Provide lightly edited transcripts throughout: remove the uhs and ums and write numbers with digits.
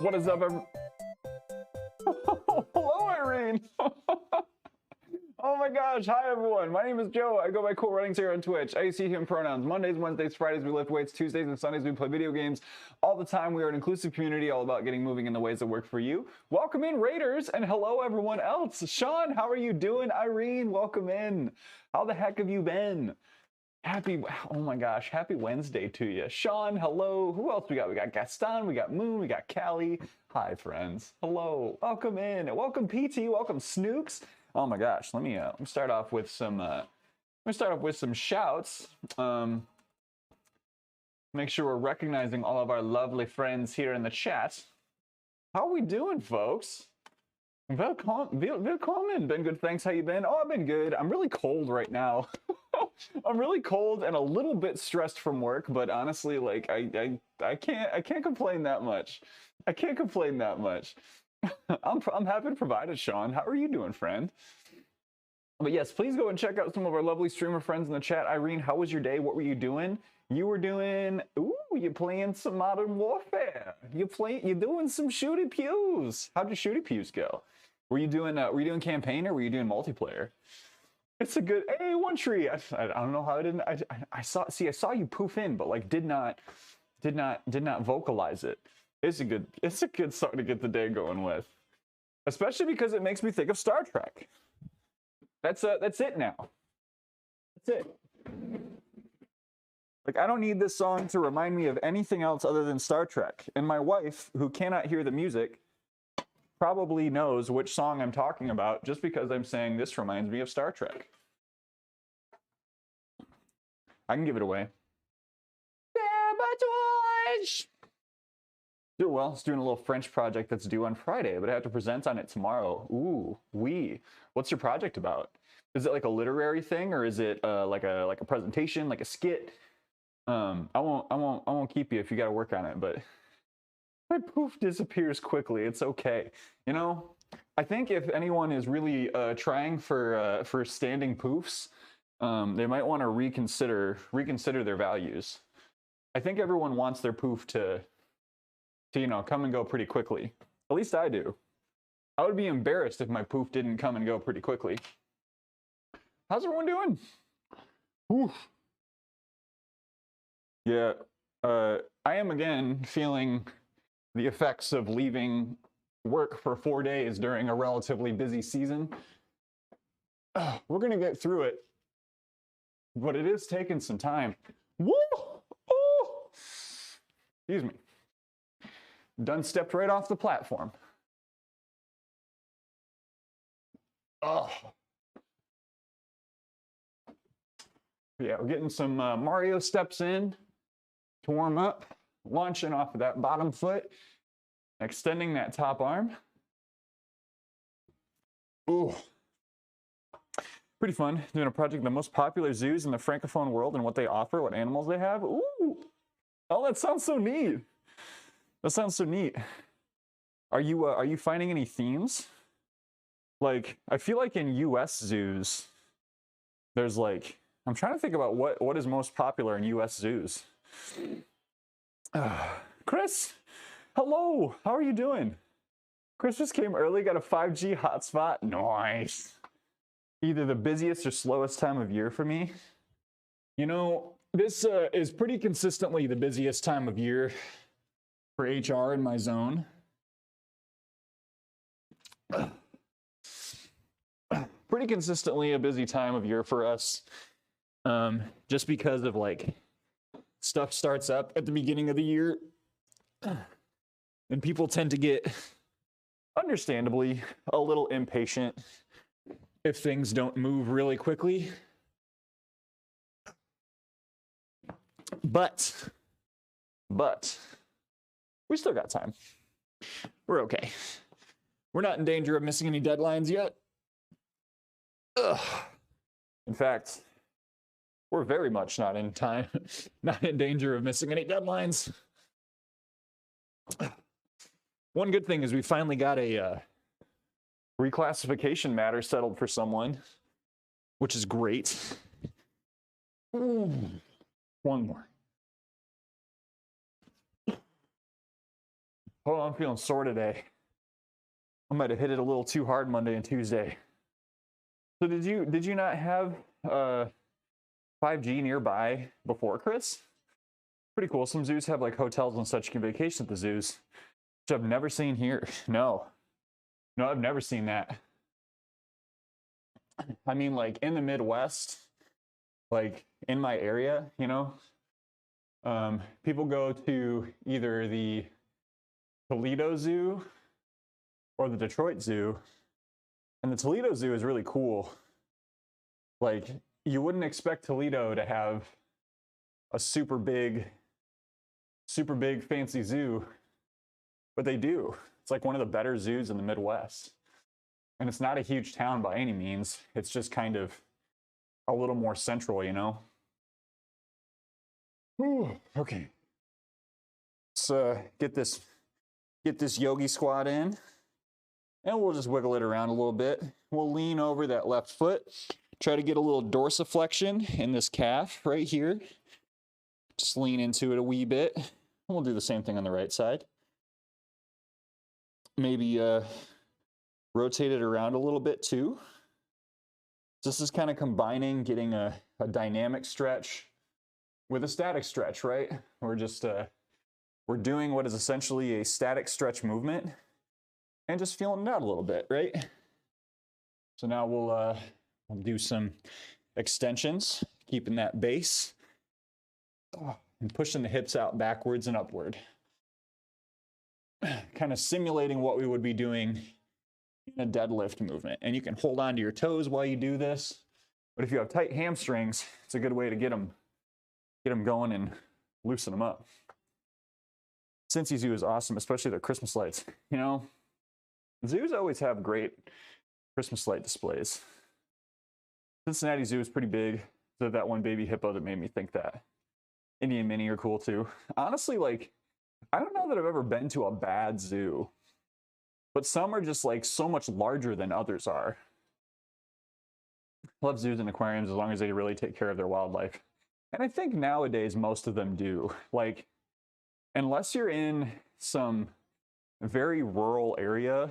What is up, Hello, Irene. Oh my gosh, hi everyone. My name is Joe. I go by Cool Runnings here on Twitch. I use he, him pronouns. Mondays, Wednesdays, Fridays, we lift weights. Tuesdays and Sundays, we play video games. All the time, we are an inclusive community all about getting moving in the ways that work for you. Welcome in, Raiders, and hello everyone else. Sean, how are you doing? Irene, welcome in. How the heck have you been? Oh my gosh, happy Wednesday to you. Sean, hello. Who else we got? We got Gaston, we got Moon, we got Callie. Hi, friends. Hello. Welcome in. Welcome, PT. Welcome, Snooks. Oh my gosh, let me start off with some shouts. Make sure we're recognizing all of our lovely friends here in the chat. How are we doing, folks? Willkommen. Been good, thanks. How you been? Oh, I've been good. I'm really cold right now. I'm really cold and a little bit stressed from work, but honestly, like I can't complain that much. I can't complain that much. I'm happy to provide it, Sean. How are you doing, friend? But yes, please go and check out some of our lovely streamer friends in the chat. Irene, how was your day? What were you doing? You were doing, you're playing some Modern Warfare. You're doing some shooty pews. How'd your shooty pews go? Were you doing campaign or were you doing multiplayer? It's a good, hey, One Tree. I don't know how I didn't, I saw you poof in, but like did not vocalize it. It's a good song to get the day going with, especially because it makes me think of Star Trek. That's it now. That's it. Like, I don't need this song to remind me of anything else other than Star Trek. And my wife, who cannot hear the music, probably knows which song I'm talking about just because I'm saying this reminds me of Star Trek. I can give it away. Sabotage! Do well. It's doing a little French project that's due on Friday, but I have to present on it tomorrow. Ooh, What's your project about? Is it like a literary thing, or is it like a presentation, like a skit? I won't keep you if you got to work on it, but my poof disappears quickly. It's okay. You know, I think if anyone is really trying for standing poofs, they might want to reconsider their values. I think everyone wants their poof to come and go pretty quickly. At least I do. I would be embarrassed if my poof didn't come and go pretty quickly. How's everyone doing? Oof. Yeah, I am again feeling the effects of leaving work for 4 days during a relatively busy season. We're gonna get through it, but it is taking some time. Woo! Oh! Excuse me. Done stepped right off the platform. Oh. Yeah, we're getting some Mario steps in to warm up, launching off of that bottom foot, extending that top arm. Ooh. Pretty fun, doing a project, the most popular zoos in the Francophone world and what they offer, what animals they have. Ooh. Oh, that sounds so neat. That sounds so neat. Are you finding any themes? Like, I feel like in US zoos, there's like, I'm trying to think about what is most popular in US zoos. Chris, hello, how are you doing? Chris just came early, got a 5G hotspot. Nice. Either the busiest or slowest time of year for me. You know, this is pretty consistently the busiest time of year for HR in my zone. Pretty consistently a busy time of year for us. Just because of like stuff starts up at the beginning of the year and people tend to get, understandably, a little impatient if things don't move really quickly. But we still got time. We're okay. We're not in danger of missing any deadlines yet. Ugh. In fact, we're very much not in danger of missing any deadlines. One good thing is we finally got a reclassification matter settled for someone, which is great. Ooh. One more. Oh, I'm feeling sore today. I might have hit it a little too hard Monday and Tuesday. So did you not have 5G nearby before, Chris? Pretty cool. Some zoos have like hotels and such. You can vacation at the zoos, which I've never seen here. No, I've never seen that. I mean, like in the Midwest, like in my area, you know, people go to either the Toledo Zoo or the Detroit Zoo, and the Toledo Zoo is really cool. Like, you wouldn't expect Toledo to have a super big fancy zoo, but they do. It's like one of the better zoos in the Midwest. And it's not a huge town by any means. It's just kind of a little more central, you know? Whew, okay. Let's get this yogi squat in. And we'll just wiggle it around a little bit. We'll lean over that left foot. Try to get a little dorsiflexion in this calf right here. Just lean into it a wee bit. And we'll do the same thing on the right side. Maybe rotate it around a little bit too. This is kind of combining getting a dynamic stretch with a static stretch, right? We're just we're doing what is essentially a static stretch movement and just feeling it out a little bit, right? So now we'll do some extensions, keeping that base and pushing the hips out backwards and upward. Kind of simulating what we would be doing in a deadlift movement. And you can hold on to your toes while you do this. But if you have tight hamstrings, it's a good way to get them going and loosen them up. Cincy Zoo is awesome, especially their Christmas lights. You know, zoos always have great Christmas light displays. Cincinnati Zoo is pretty big. So that one baby hippo that made me think that. Indian Mini are cool too. Honestly, like, I don't know that I've ever been to a bad zoo, but some are just like so much larger than others are. I love zoos and aquariums as long as they really take care of their wildlife. And I think nowadays most of them do. Like, unless you're in some very rural area,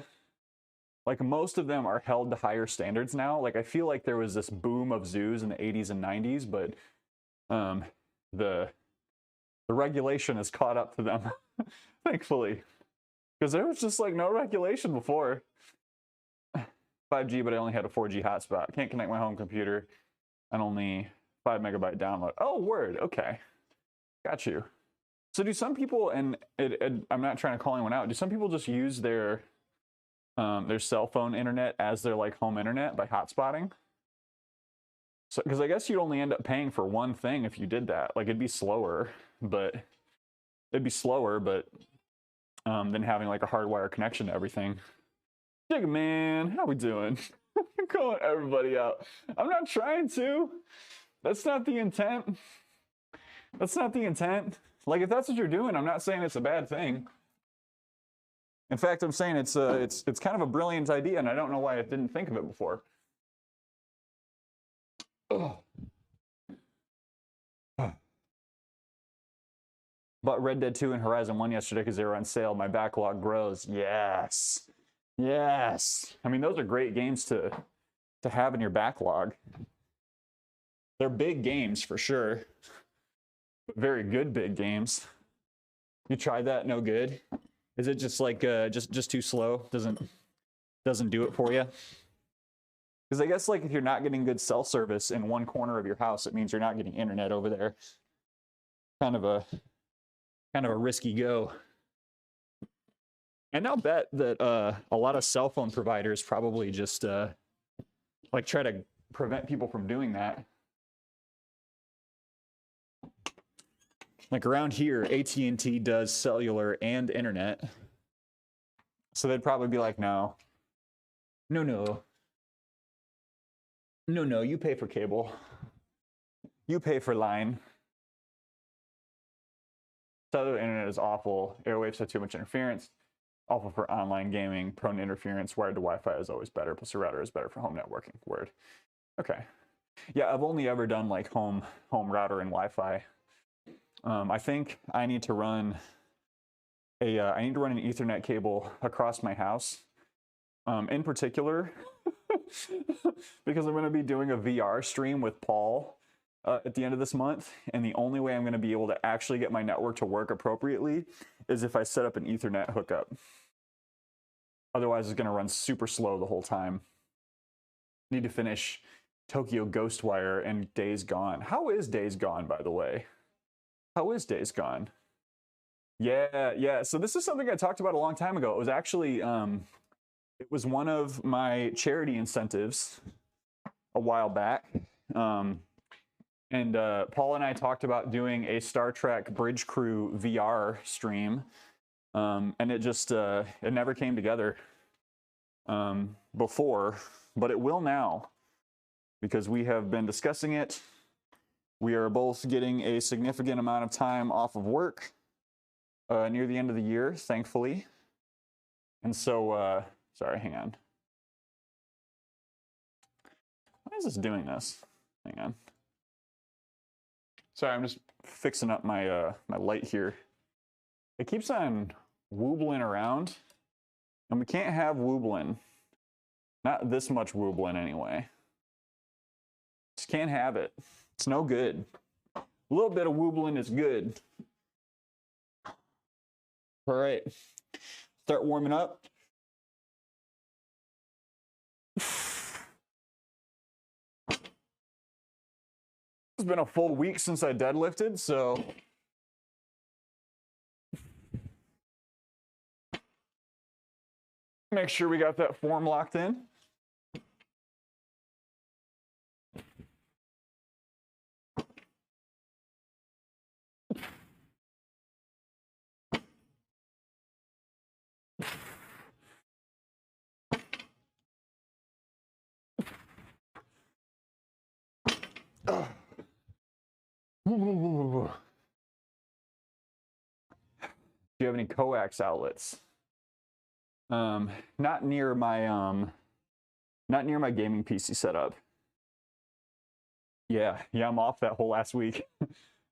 like most of them are held to higher standards now. Like, I feel like there was this boom of zoos in the 80s and 90s, but the regulation has caught up to them, thankfully. Because there was just like no regulation before. 5G, but I only had a 4G hotspot. Can't connect my home computer and only 5 megabyte download. Oh, word. Okay. Got you. So do some people, and I'm not trying to call anyone out, do some people just use their cell phone internet as their like home internet by hotspotting? So, because I guess you'd only end up paying for one thing if you did that. Like, it'd be slower, but than having like a hardwire connection to everything. Jigga man, how we doing? I'm calling everybody out. I'm not trying to. That's not the intent. That's not the intent. Like, if that's what you're doing, I'm not saying it's a bad thing. In fact, I'm saying it's kind of a brilliant idea, and I don't know why I didn't think of it before. Ugh. Bought Red Dead 2 and Horizon 1 yesterday because they were on sale. My backlog grows. Yes. Yes. I mean, those are great games to have in your backlog. They're big games for sure. Very good big games. You tried that? No good? Is it just like just too slow? Doesn't do it for you? Because I guess like if you're not getting good cell service in one corner of your house, it means you're not getting internet over there. Kind of a risky go. And I'll bet that a lot of cell phone providers probably just like try to prevent people from doing that. Like around here, AT&T does cellular and internet. So they'd probably be like, no, you pay for cable. You pay for line. Cellular internet is awful. Airwaves have too much interference. Awful for online gaming. Prone to interference. Wired to Wi-Fi is always better. Plus, a router is better for home networking. Word. Okay. Yeah, I've only ever done like home router and Wi-Fi. I think I need to run I need to run an Ethernet cable across my house. In particular, because I'm going to be doing a VR stream with Paul at the end of this month, and the only way I'm going to be able to actually get my network to work appropriately is if I set up an Ethernet hookup. Otherwise, it's going to run super slow the whole time. Need to finish Tokyo Ghostwire and Days Gone. How is Days Gone, by the way? How is Days Gone? Yeah. So this is something I talked about a long time ago. It was actually, it was one of my charity incentives a while back. Paul and I talked about doing a Star Trek Bridge Crew VR stream. And it just, it never came together before, but it will now, because we have been discussing it. We are both getting a significant amount of time off of work near the end of the year, thankfully. And so, sorry, hang on. Why is this doing this? Hang on. Sorry, I'm just fixing up my my light here. It keeps on woobling around, and we can't have woobling. Not this much woobling anyway. Just can't have it. It's no good. A little bit of woobling is good. All right, start warming up. It's been a full week since I deadlifted, so make sure we got that form locked in. Do you have any coax outlets? Not near my gaming PC setup. Yeah, I'm off that whole last week.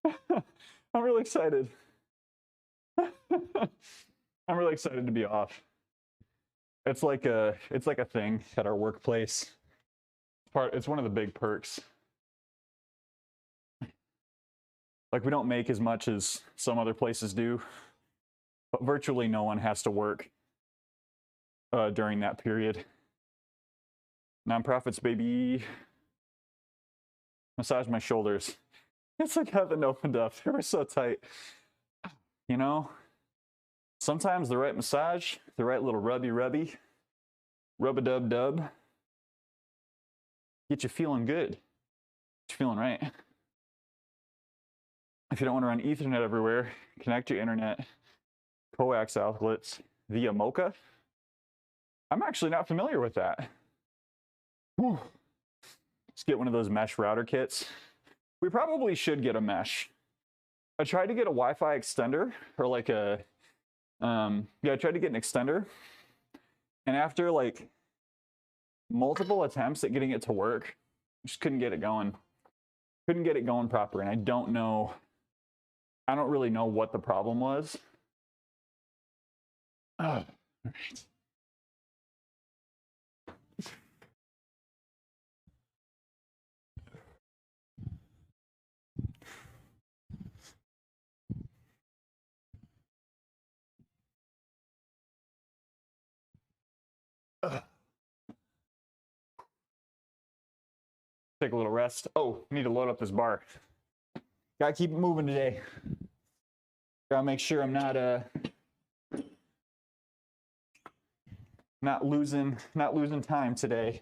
I'm really excited. I'm really excited to be off. It's like a thing at our workplace. It's one of the big perks. Like, we don't make as much as some other places do, but virtually no one has to work during that period. Nonprofits, baby. Massage my shoulders. It's like heaven opened up. They were so tight. You know, sometimes the right massage, the right little rubby, rub-a-dub-dub, get you feeling good. Get you feeling right. If you don't want to run Ethernet everywhere, connect your internet, coax outlets via Mocha. I'm actually not familiar with that. Whew. Let's get one of those mesh router kits. We probably should get a mesh. I tried to get a Wi-Fi extender, or like a, I tried to get an extender. And after like multiple attempts at getting it to work, just couldn't get it going. Couldn't get it going proper, and I don't really know what the problem was. Oh, all right. Take a little rest. Oh, need to load up this bar. Gotta keep it moving today. Gotta make sure I'm not losing time today.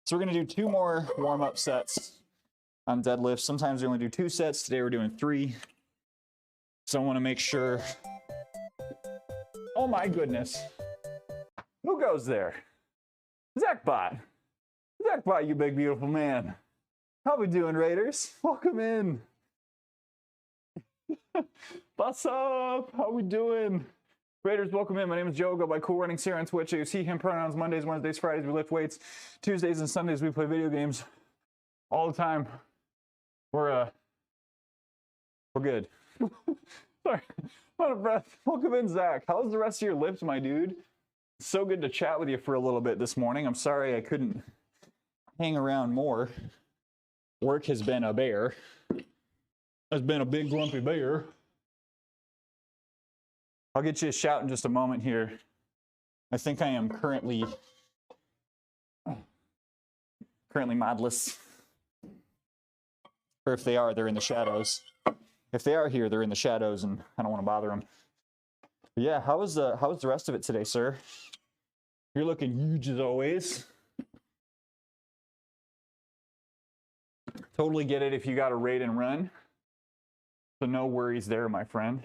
So we're gonna do 2 more warm-up sets on deadlifts. Sometimes we only do 2 sets. Today we're doing 3. So I want to make sure. Oh my goodness. Who goes there? Zachbot. Zachbot, you big beautiful man. How we doing, Raiders? Welcome in. What's up? How we doing? Raiders, welcome in. My name is Joe. Go by Cool Runnings here on Twitch. You see him pronouns Mondays, Wednesdays, Fridays. We lift weights. Tuesdays and Sundays we play video games all the time. We're good. Sorry, I'm out of breath. Welcome in, Zach. How's the rest of your lift, my dude? So good to chat with you for a little bit this morning. I'm sorry I couldn't hang around more. Work has been a bear. Has been a big grumpy bear. I'll get you a shout in just a moment here. I think I am currently modless. Or if they are, they're in the shadows. If they are here, they're in the shadows, and I don't want to bother them. But yeah, how was the rest of it today, sir? You're looking huge as always. Totally get it if you got a raid and run. So no worries there, my friend.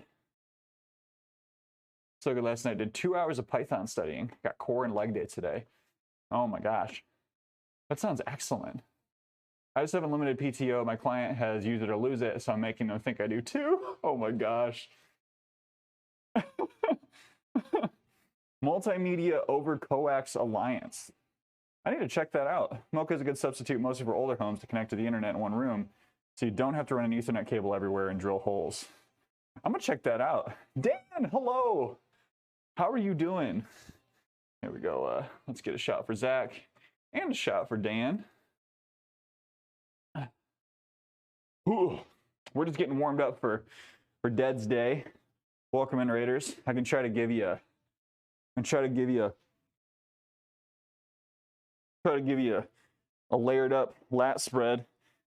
So good last night. Did 2 hours of Python studying. Got core and leg day today. Oh my gosh. That sounds excellent. I just have unlimited PTO. My client has use it or lose it, so I'm making them think I do too. Oh my gosh. Multimedia over coax alliance. I need to check that out. Mocha is a good substitute mostly for older homes to connect to the internet in one room, so you don't have to run an Ethernet cable everywhere and drill holes. I'm gonna check that out. Dan, hello. How are you doing? Here we go. Let's get a shot for Zach and a shot for Dan. Ooh, we're just getting warmed up for Dead's Day. Welcome in, Raiders. I can try to give you a layered up lat spread.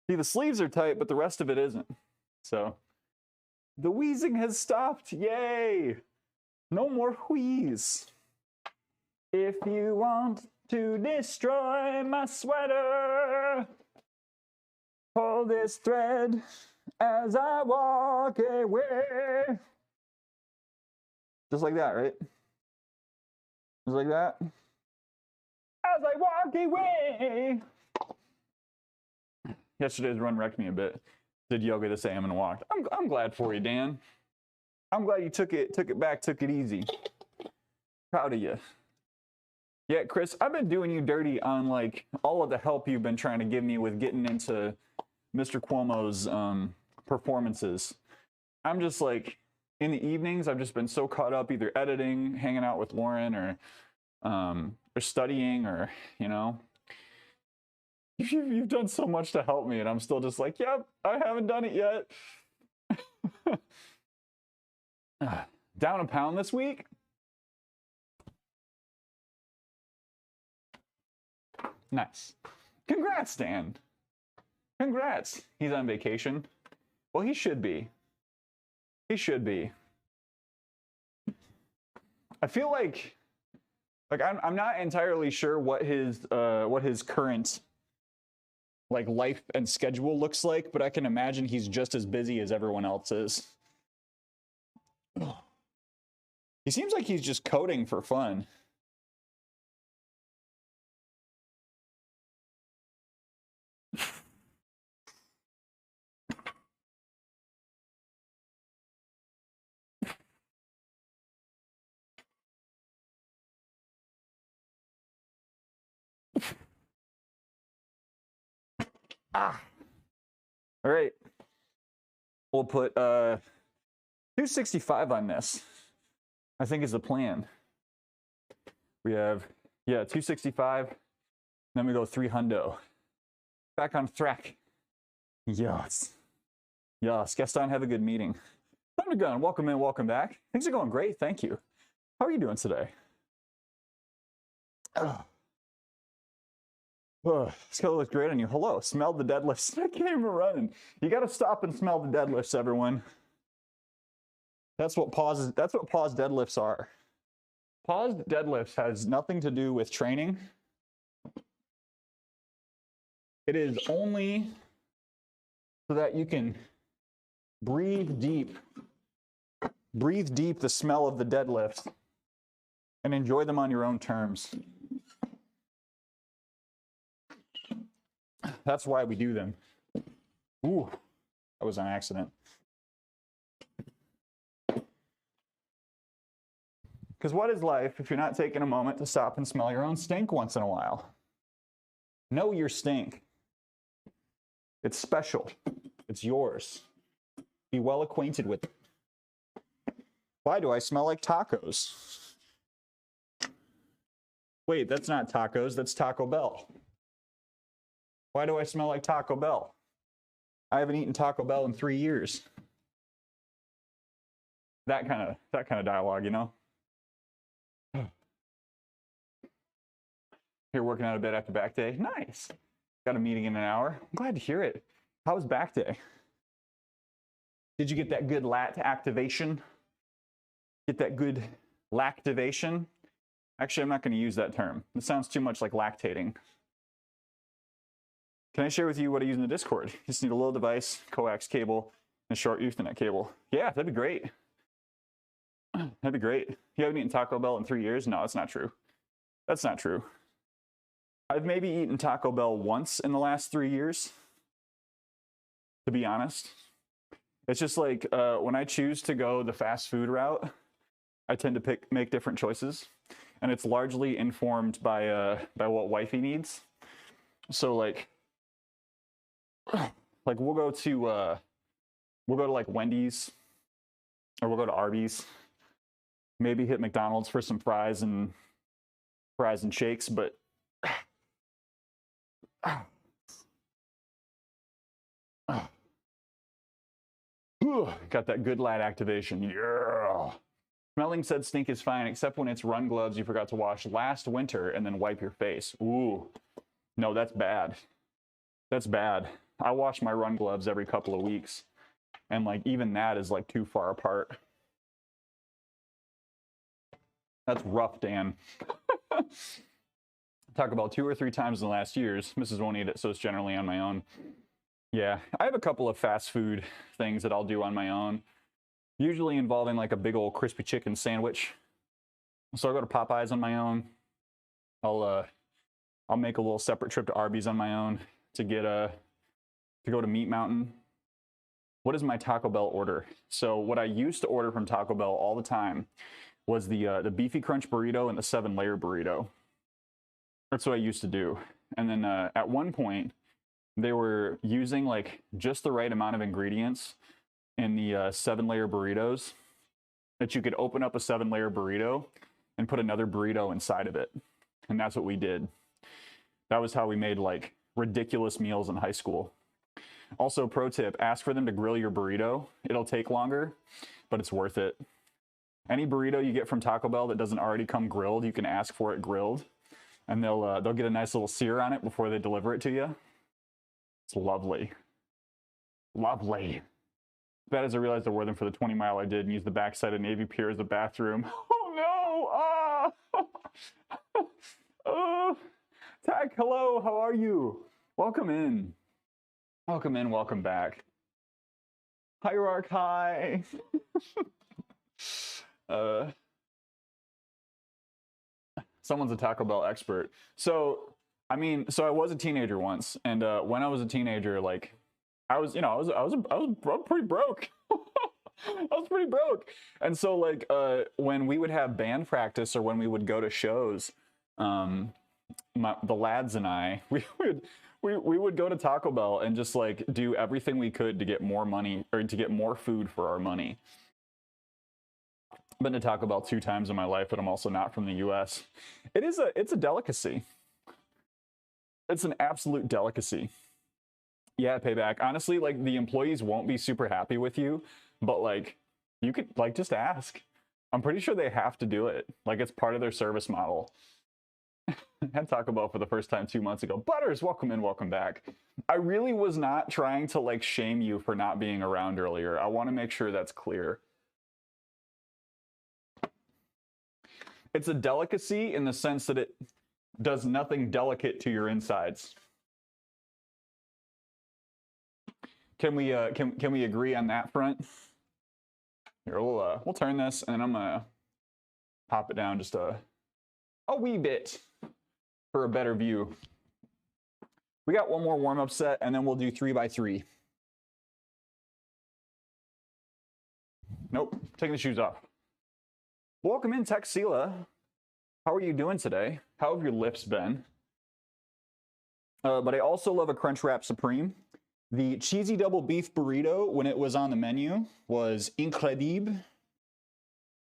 See, the sleeves are tight, but the rest of it isn't. So the wheezing has stopped. Yay! No more wheeze. If you want to destroy my sweater, pull this thread as I walk away. Just like that, right? Just like that. As I walk away. Yesterday's run wrecked me a bit. Did yoga this AM and walked. I'm glad for you, Dan. I'm glad you took it back, took it easy. Proud of you. Yeah, Chris, I've been doing you dirty on like all of the help you've been trying to give me with getting into Mr. Cuomo's performances. I'm just like, in the evenings, I've just been so caught up either editing, hanging out with Lauren, or studying, or, you know. You've done so much to help me, and I'm still just like, yep, I haven't done it yet. Down a pound this week? Nice. Congrats, Dan. Congrats. He's on vacation. Well, he should be. He should be. I feel like I'm not entirely sure what his current like life and schedule looks like, but I can imagine he's just as busy as everyone else is. He seems like he's just coding for fun. All right. We'll put 265 on this, I think is the plan. We have, 265. Then we go 300. Back on track. Yes. Yes. Gaston, have a good meeting. Time to go. Welcome in, welcome back. Things are going great. Thank you. How are you doing today? Skeleton looks great on you. Hello. Smelled the deadlifts. I came running. You got to stop and smell the deadlifts, everyone. That's what paused deadlifts are. Paused deadlifts has nothing to do with training. It is only so that you can breathe deep the smell of the deadlift and enjoy them on your own terms. That's why we do them. Ooh, that was an accident. Because what is life if you're not taking a moment to stop and smell your own stink once in a while? Know your stink. It's special. It's yours. Be well acquainted with it. Why do I smell like tacos? Wait, that's not tacos, that's Taco Bell. Why do I smell like Taco Bell? I haven't eaten Taco Bell in 3 years. That kind of dialogue, you know? Here working out a bit after back day. Nice. Got a meeting in an hour. I'm glad to hear it. How was back day? Did you get that good lat activation? Get that good lactivation? Actually, I'm not going to use that term. It sounds too much like lactating. Can I share with you what I use in the Discord? You just need a little device, coax cable, and a short Ethernet cable. Yeah, that'd be great. That'd be great. You haven't eaten Taco Bell in 3 years? No, that's not true. That's not true. I've maybe eaten Taco Bell once in the last 3 years, to be honest. It's just like when I choose to go the fast food route, I tend to make different choices, and it's largely informed by what wifey needs. So like we'll go to like Wendy's, or we'll go to Arby's. Maybe hit McDonald's for some fries and shakes, but got that good lat activation. Yeah. Smelling said stink is fine, except when it's run gloves you forgot to wash last winter and then wipe your face. Ooh, no, that's bad. That's bad. I wash my run gloves every couple of weeks, and like even that is like too far apart. That's rough, Dan. Talk about 2 or 3 times in the last years. Mrs. won't eat it, so it's generally on my own. Yeah, I have a couple of fast food things that I'll do on my own, usually involving like a big old crispy chicken sandwich. So I'll go to Popeyes on my own. I'll make a little separate trip to Arby's on my own to go to Meat Mountain. What is my Taco Bell order? So what I used to order from Taco Bell all the time was the Beefy Crunch burrito and the 7-layer burrito. That's what I used to do. And then at one point, they were using like just the right amount of ingredients in the 7-layer burritos that you could open up a 7-layer burrito and put another burrito inside of it. And that's what we did. That was how we made like ridiculous meals in high school. Also, pro tip, ask for them to grill your burrito. It'll take longer, but it's worth it. Any burrito you get from Taco Bell that doesn't already come grilled, you can ask for it grilled, and they'll get a nice little sear on it before they deliver it to you. It's lovely. Lovely. Bad as I realized I wore them for the 20-mile I did and used the backside of Navy Pier as a bathroom. Oh no! Oh, Tag, hello, how are you? Welcome in. Welcome in, welcome back. Hierarch, hi. Someone's a Taco Bell expert. So, I was a teenager once, and when I was a teenager, like, I was pretty broke. I was pretty broke, and so like when we would have band practice or when we would go to shows, the lads and I, we would go to Taco Bell and just like do everything we could to get more money or to get more food for our money. Been to Taco Bell 2 times in my life, but I'm also not from the US. It's a delicacy. It's an absolute delicacy. Yeah, Payback. Honestly, like the employees won't be super happy with you, but like you could like just ask. I'm pretty sure they have to do it. Like it's part of their service model. I had Taco Bell for the first time 2 months ago. Butters, welcome in, welcome back. I really was not trying to like shame you for not being around earlier. I want to make sure that's clear. It's a delicacy in the sense that it does nothing delicate to your insides. Can we agree on that front? Here, we'll turn this, and then I'm gonna pop it down just a wee bit for a better view. We got one more warm-up set, and then we'll do 3x3. Nope, taking the shoes off. Welcome in, Texila. How are you doing today? How have your lifts been? But I also love a Crunchwrap Supreme. The cheesy double beef burrito, when it was on the menu, was incredible.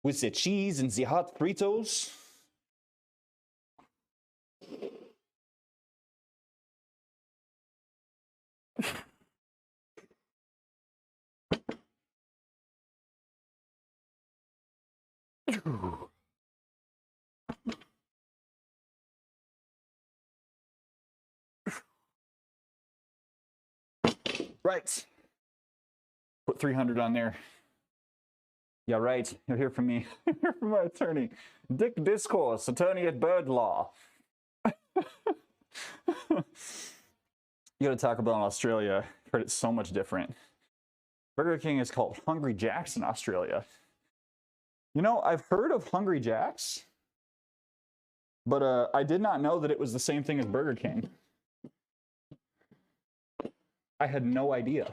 With the cheese and the hot Fritos. Right. Put 300 on there. Yeah, right. You'll hear from me. Hear from my attorney. Dick Discourse, attorney at Bird Law. You gotta talk about Australia. I've heard it's so much different. Burger King is called Hungry Jack's in Australia. You know, I've heard of Hungry Jack's, but I did not know that it was the same thing as Burger King. I had no idea.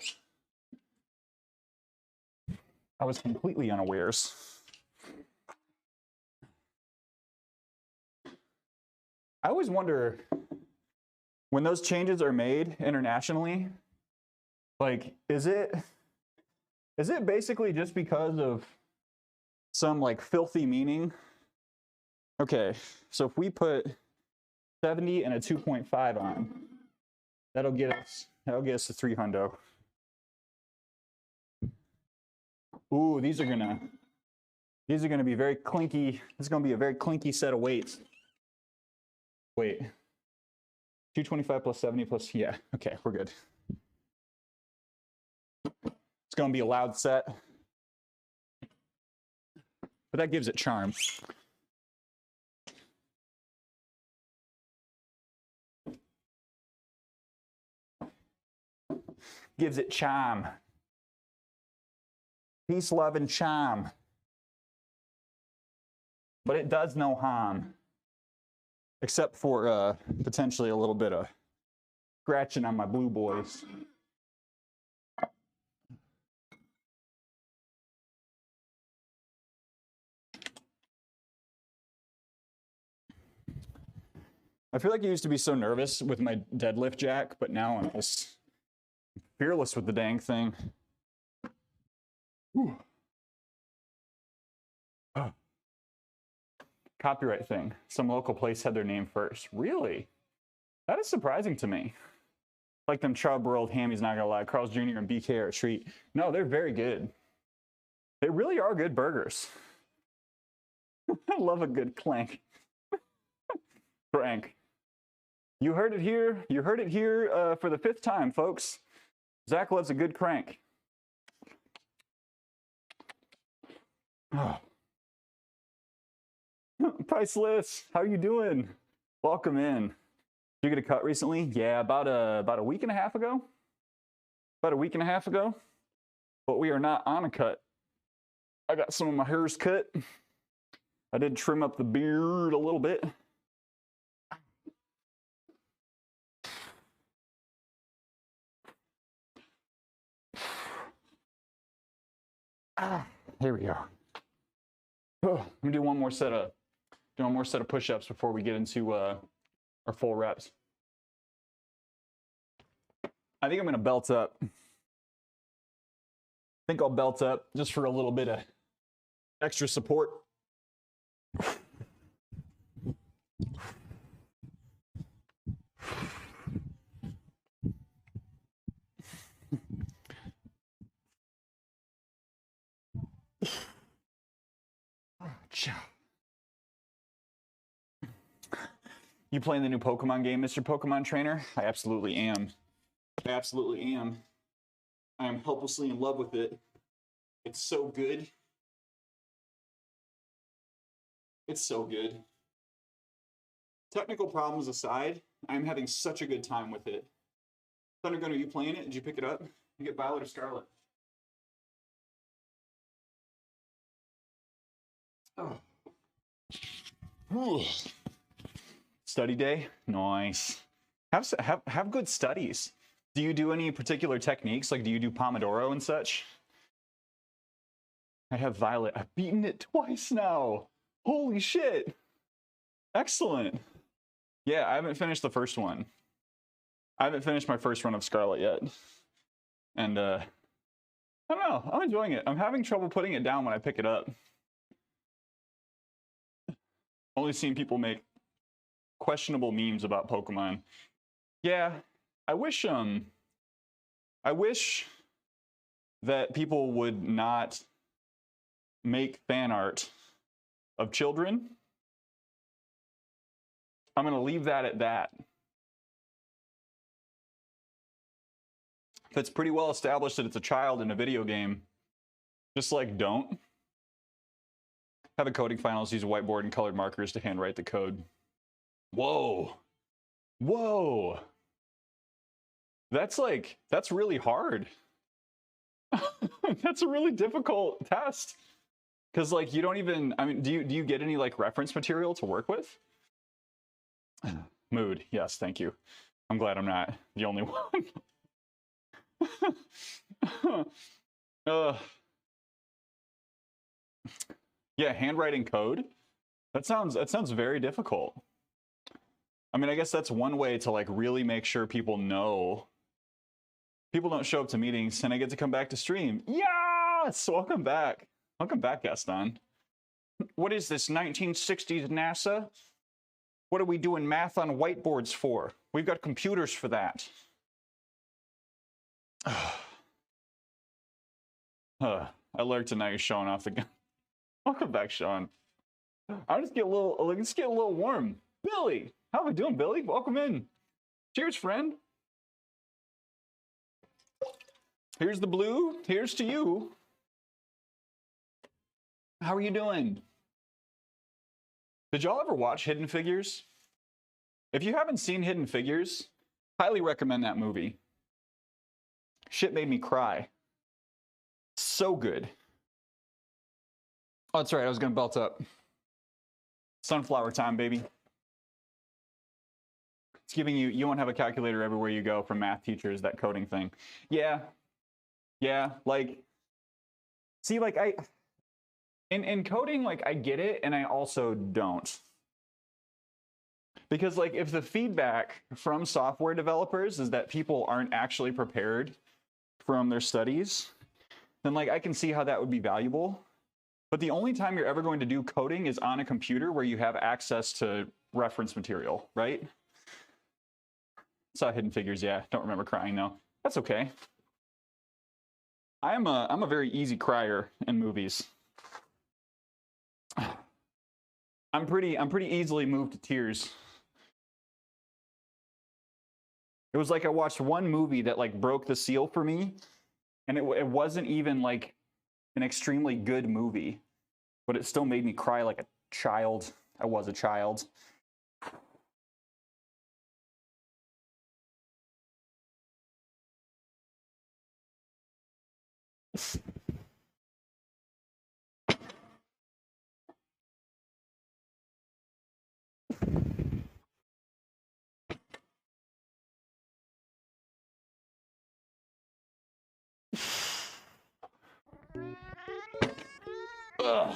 I was completely unawares. I always wonder, when those changes are made internationally, like, is it basically just because of some like filthy meaning? Okay, so if we put 70 and a 2.5 on, that'll get us to 300. Ooh, these are gonna be very clinky. This is gonna be a very clinky set of weights. Wait, 225 plus 70 plus, yeah, okay, we're good. It's gonna be a loud set, but that gives it charm. Gives it charm. Peace, love, and charm. But it does no harm. Except for potentially a little bit of scratching on my blue boys. I feel like I used to be so nervous with my deadlift jack, but now I'm just fearless with the dang thing. Ooh. Oh. Copyright thing. Some local place had their name first. Really? That is surprising to me. Like them Chub World, Hammy's not gonna lie. Carl's Jr. and BK are a treat. No, they're very good. They really are good burgers. I love a good clank. Frank. You heard it here. You heard it here for the 5th time, folks. Zach loves a good crank. Oh. Priceless, how you doing? Welcome in. Did you get a cut recently? Yeah, about a week and a half ago. About a week and a half ago. But we are not on a cut. I got some of my hairs cut. I did trim up the beard a little bit. Here we go. Oh, let me do one more set of push-ups before we get into our full reps. I think I'm gonna belt up. I think I'll belt up just for a little bit of extra support. You playing the new Pokemon game, Mr. Pokemon Trainer? I absolutely am. I absolutely am. I am helplessly in love with it. It's so good. It's so good. Technical problems aside, I'm having such a good time with it. Thundergun, are you playing it? Did you pick it up? You get Violet or Scarlet? Oh. Whew. Study day? Nice. Have good studies. Do you do any particular techniques? Like, do you do Pomodoro and such? I have Violet. I've beaten it twice now. Holy shit. Excellent. Yeah, I haven't finished the first one. I haven't finished my first run of Scarlet yet. And I don't know, I'm enjoying it. I'm having trouble putting it down when I pick it up. Only seen people make questionable memes about Pokemon. Yeah, I wish that people would not make fan art of children. I'm going to leave that at that. If it's pretty well established that it's a child in a video game, just like don't. Have a coding finals, use a whiteboard and colored markers to handwrite the code. Whoa. Whoa. That's really hard. That's a really difficult test. Because like you don't even, I mean, do you get any like reference material to work with? Mood, yes, thank you. I'm glad I'm not the only one. Yeah, handwriting code. That sounds very difficult. I mean, I guess that's one way to like really make sure people know. People don't show up to meetings and I get to come back to stream. Yes! Welcome back. Welcome back, Gaston. What is this, 1960s NASA? What are we doing math on whiteboards for? We've got computers for that. I lurked and now you're showing off again. Welcome back, Sean. I just get a little warm. Billy, how are we doing, Billy? Welcome in. Cheers, friend. Here's the blue. Here's to you. How are you doing? Did y'all ever watch Hidden Figures? If you haven't seen Hidden Figures, highly recommend that movie. Shit made me cry. So good. Oh, that's right. I was going to belt up. Sunflower time, baby. It's giving you won't have a calculator everywhere you go from math teachers, that coding thing. Yeah. Yeah. Like, see, like in coding, like I get it. And I also don't. Because like if the feedback from software developers is that people aren't actually prepared from their studies, then like I can see how that would be valuable. But the only time you're ever going to do coding is on a computer where you have access to reference material, right? Saw Hidden Figures, yeah. Don't remember crying though. That's okay. I'm a very easy crier in movies. I'm pretty easily moved to tears. It was like I watched one movie that like broke the seal for me, and it wasn't even like an extremely good movie, but it still made me cry like a child. I was a child. Ugh.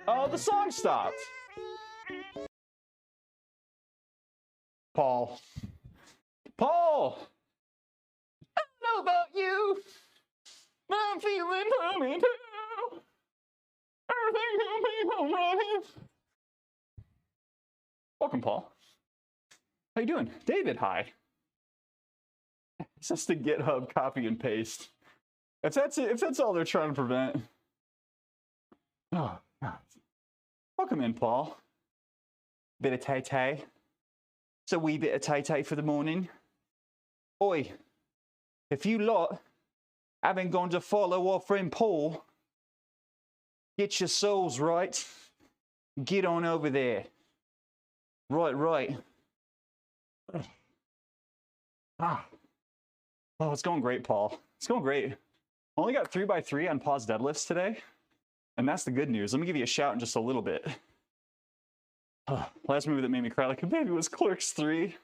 Oh, the song stopped. Paul. Paul! I don't know about you, but I'm feeling funny too. Everything gonna be alright. Welcome, Paul. How you doing? David, hi. It's just a GitHub copy and paste. If that's all they're trying to prevent. Oh, God. Welcome in, Paul. Bit of tay-tay. It's a wee bit of tay-tay for the morning. Oi, if you lot haven't gone to follow our friend Paul, get your souls right. Get on over there. Right. Ah. Oh, it's going great, Paul. It's going great. Only got 3x3 on pause deadlifts today, and that's the good news. Let me give you a shout in just a little bit. Last movie that made me cry like a baby was Clerks 3.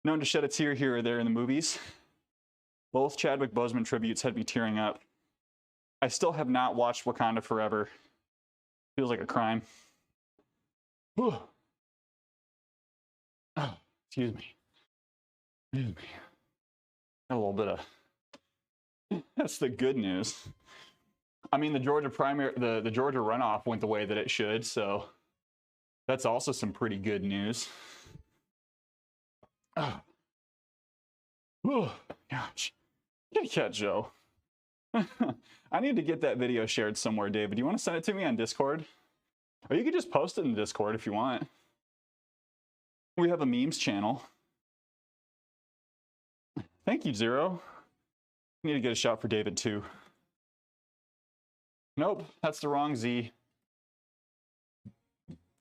Known to shed a tear here or there in the movies. Both Chadwick Boseman tributes had me tearing up. I still have not watched Wakanda Forever. Feels like a crime. Oh, excuse me. a little bit of, that's the good news. I mean, the Georgia primary, the Georgia runoff went the way that it should, so that's also some pretty good news. Oh, gosh. Kitty Cat Joe. I need to get that video shared somewhere, David. Do you want to send it to me on Discord? Or you could just post it in Discord if you want. We have a memes channel. Thank you, Zero. Need to get a shot for David, too. Nope, that's the wrong Z.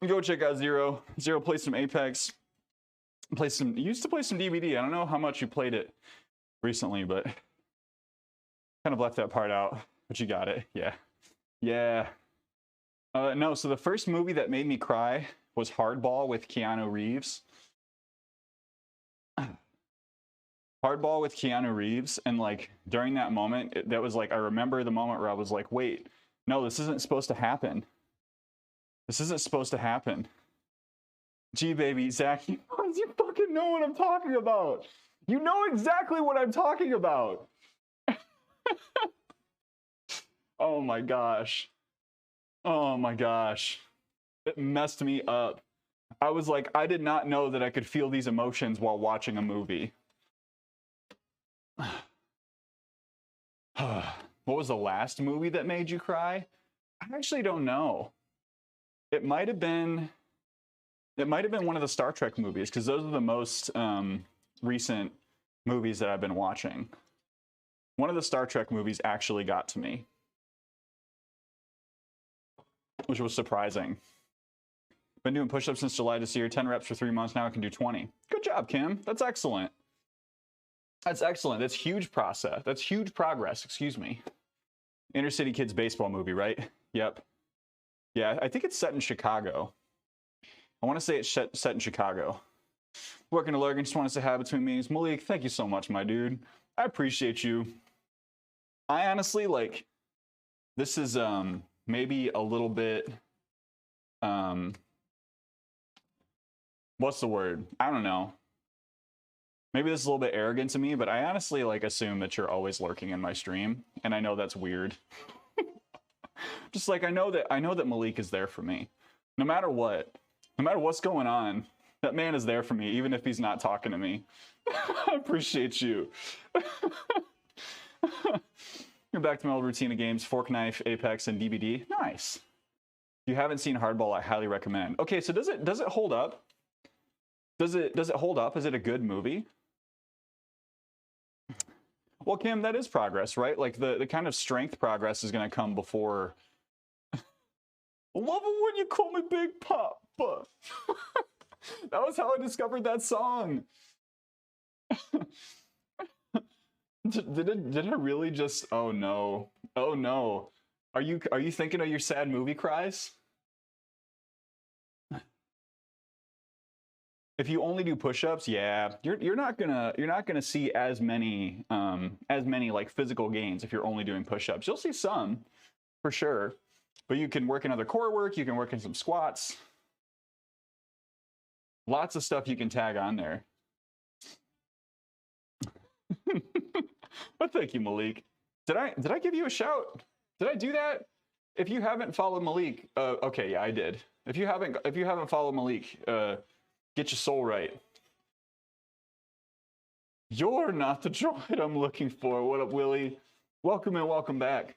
Go check out Zero. Zero plays some Apex. Used to play some DVD. I don't know how much you played it recently, but kind of left that part out. But you got it. Yeah. Yeah. No, so the first movie that made me cry was Hardball with Keanu Reeves. Hardball with Keanu Reeves, and like during that moment, that was like, I remember the moment where I was like, wait, no, this isn't supposed to happen. This isn't supposed to happen. Gee, baby, Zach, you fucking know what I'm talking about. You know exactly what I'm talking about. Oh my gosh. Oh my gosh. It messed me up. I was like, I did not know that I could feel these emotions while watching a movie. What was the last movie that made you cry? I actually don't know. It might have been one of the Star Trek movies, because those are the most recent movies that I've been watching. One of the Star Trek movies actually got to me, which was surprising. Been doing push-ups since July this year, 10 reps for 3 months, now I can do 20. Good job, Kim. That's excellent. That's excellent. That's huge process. That's huge progress, excuse me. Inner City Kids baseball movie, right? Yep. Yeah, I think it's set in Chicago. I want to say it's set in Chicago. Working to Logan, just want to say hi between meetings. Malik, thank you so much, my dude. I appreciate you. I honestly, like, this is maybe a little bit, what's the word? I don't know. Maybe this is a little bit arrogant to me, but I honestly like assume that you're always lurking in my stream, and I know that's weird. Just like I know that Malik is there for me. No matter what. No matter what's going on, that man is there for me, even if he's not talking to me. I appreciate you. You're back to my old routine of games, Fork Knife, Apex, and DBD. Nice. If you haven't seen Hardball, I highly recommend. Okay, so does it hold up? Does it hold up? Is it a good movie? Well, Kim, that is progress, right? Like the kind of strength progress is going to come before. Love it when you call me Big Papa. That was how I discovered that song. Did it really just? Oh no! Oh no! Are you thinking of your sad movie cries? If you only do push-ups, yeah, you're not gonna see as many like physical gains if you're only doing push-ups. You'll see some, for sure, but you can work in other core work. You can work in some squats. Lots of stuff you can tag on there. But thank you, Malik. Did I give you a shout? Did I do that? If you haven't followed Malik, okay, yeah, I did. If you haven't followed Malik, get your soul right. You're not the droid I'm looking for. What up, Willie? Welcome and welcome back.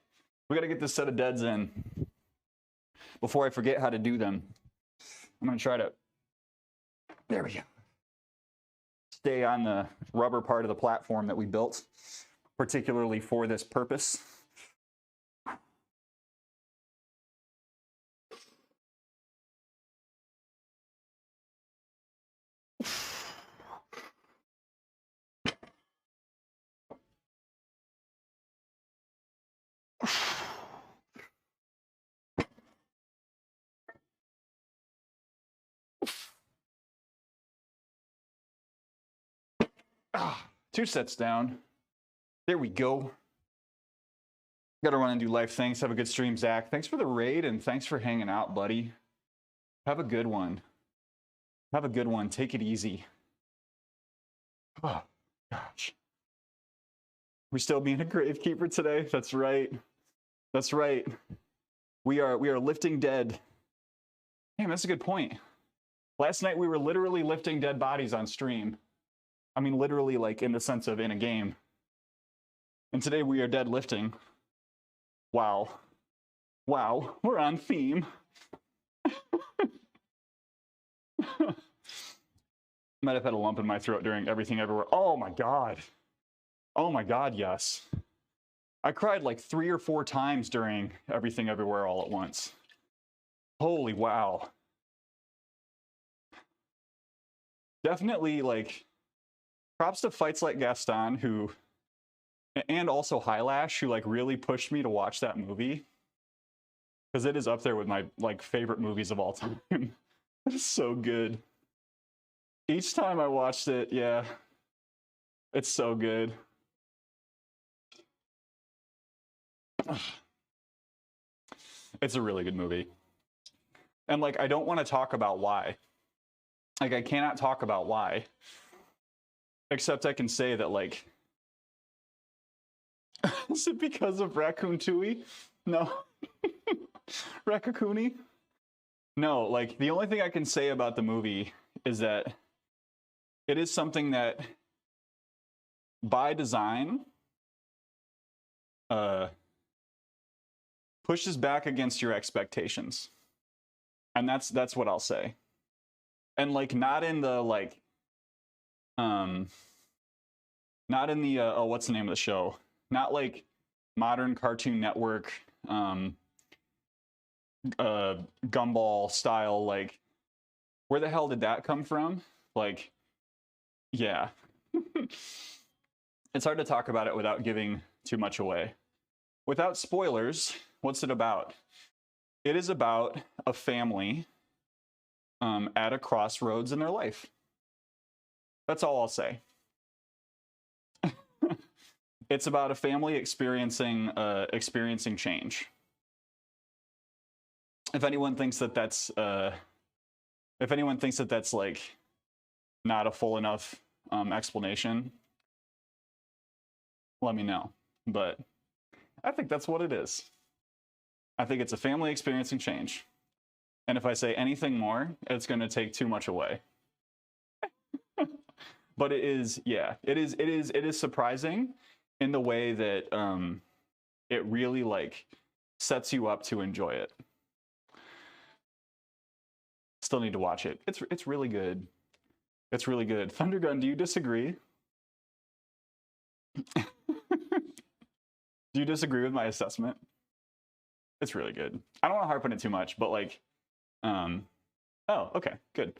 We got to get this set of deads in before I forget how to do them. I'm going to try to, there we go. Stay on the rubber part of the platform that we built, particularly for this purpose. Two sets down. There we go. Gotta run and do life things. Have a good stream, Zach. Thanks for the raid and thanks for hanging out, buddy. Have a good one. Have a good one. Take it easy. Oh, gosh. We still being a gravekeeper today? That's right. That's right. We are lifting dead. Damn, that's a good point. Last night we were literally lifting dead bodies on stream. I mean, literally, like in the sense of in a game. And today we are deadlifting. Wow. Wow, we're on theme. Might have had a lump in my throat during Everything Everywhere. Oh my God. Oh my God, yes. I cried like 3 or 4 times during Everything Everywhere all at once. Holy wow. Definitely, like, props to Fights Like Gaston, who, and also Highlash, who like really pushed me to watch that movie. Because it is up there with my like favorite movies of all time. It's so good. Each time I watched it, yeah, it's so good. It's a really good movie. And like, I don't want to talk about why. Like, I cannot talk about why. Except I can say that, like, is it because of Raccoon Tui? No. Rakakuni? No, like, the only thing I can say about the movie is that it is something that, by design, pushes back against your expectations. And that's what I'll say. And like, not in the like, not in the oh, what's the name of the show? Not like modern Cartoon Network, Gumball style. Like, where the hell did that come from? Like, yeah. It's hard to talk about it without giving too much away. Without spoilers, what's it about? It is about a family at a crossroads in their life. That's all I'll say. It's about a family experiencing change. If anyone thinks that that's like not a full enough explanation, let me know. But I think that's what it is. I think it's a family experiencing change. And if I say anything more, it's going to take too much away. But it is, yeah, it is surprising in the way that it really like sets you up to enjoy it. Still need to watch it. It's really good. It's really good. Thundergun, do you disagree? Do you disagree with my assessment? It's really good. I don't want to harp on it too much, but like, oh, okay, good.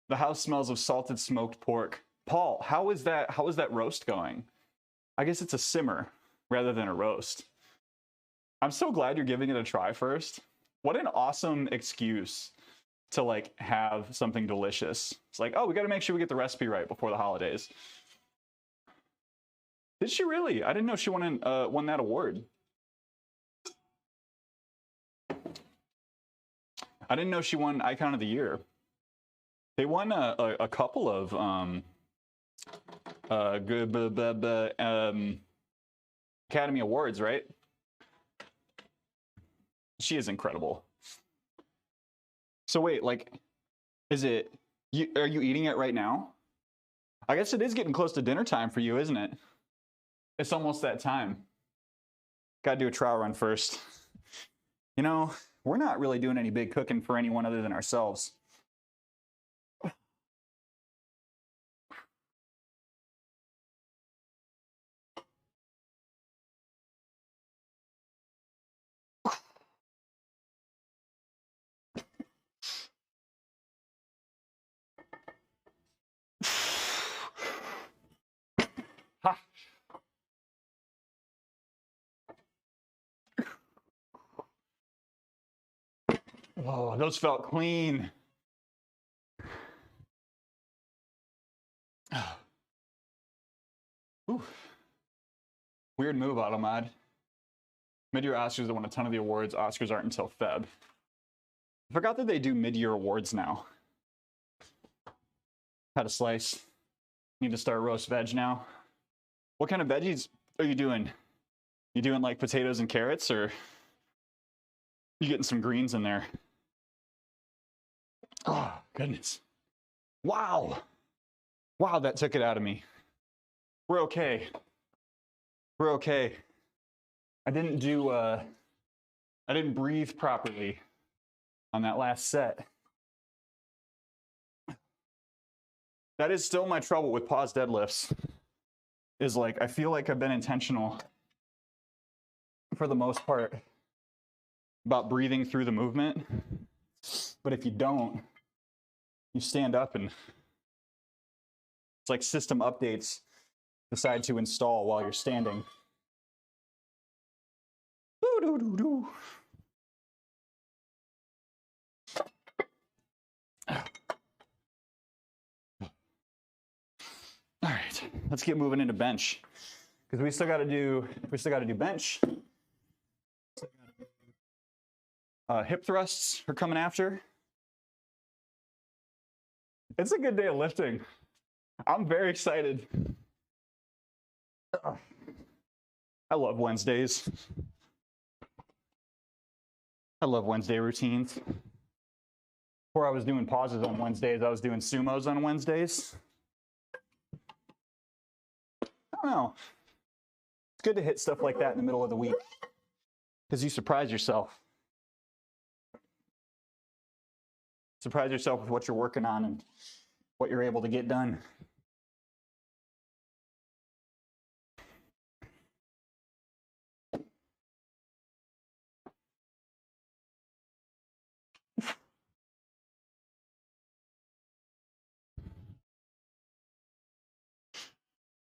The house smells of salted smoked pork. Paul, how is that roast going? I guess it's a simmer rather than a roast. I'm so glad you're giving it a try first. What an awesome excuse to like have something delicious. It's like, oh, we got to make sure we get the recipe right before the holidays. Did she really? I didn't know she won that award. I didn't know she won Icon of the Year. They won a couple of Academy Awards, right? She is incredible. So wait, like, are you eating it right now? I guess it is getting close to dinner time for you, isn't it? It's almost that time. Gotta do a trial run first. You know, we're not really doing any big cooking for anyone other than ourselves. Ha. Oh, those felt clean. Ooh. Weird move, Automod. Mid-year Oscars that won a ton of the awards. Oscars aren't until Feb. I forgot that they do mid-year awards now. Had a slice. Need to start roast veg now. What kind of veggies are you doing? You doing like potatoes and carrots, or you getting some greens in there? Oh, goodness. Wow. Wow, that took it out of me. We're okay. We're okay. I didn't breathe properly on that last set. That is still my trouble with pause deadlifts. Is like, I feel like I've been intentional for the most part about breathing through the movement. But if you don't, you stand up and it's like system updates decide to install while you're standing. Doo-doo-doo-doo. All right, let's get moving into bench because we still got to do bench. Hip thrusts are coming after. It's a good day of lifting. I'm very excited. I love Wednesdays. I love Wednesday routines. Before I was doing pauses on Wednesdays, I was doing sumos on Wednesdays. I don't know. It's good to hit stuff like that in the middle of the week because you surprise yourself. Surprise yourself with what you're working on and what you're able to get done.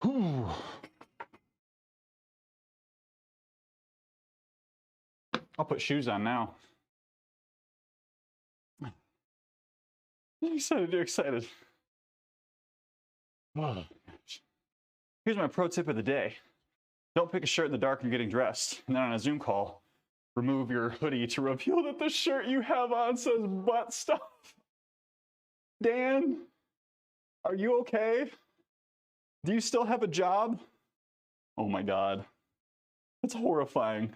Whew. I'll put shoes on now. You're excited, you're excited. Oh, gosh. Here's my pro tip of the day. Don't pick a shirt in the dark when you're getting dressed. And then on a Zoom call, remove your hoodie to reveal that the shirt you have on says butt stuff. Dan, are you okay? Do you still have a job? Oh my God. That's horrifying.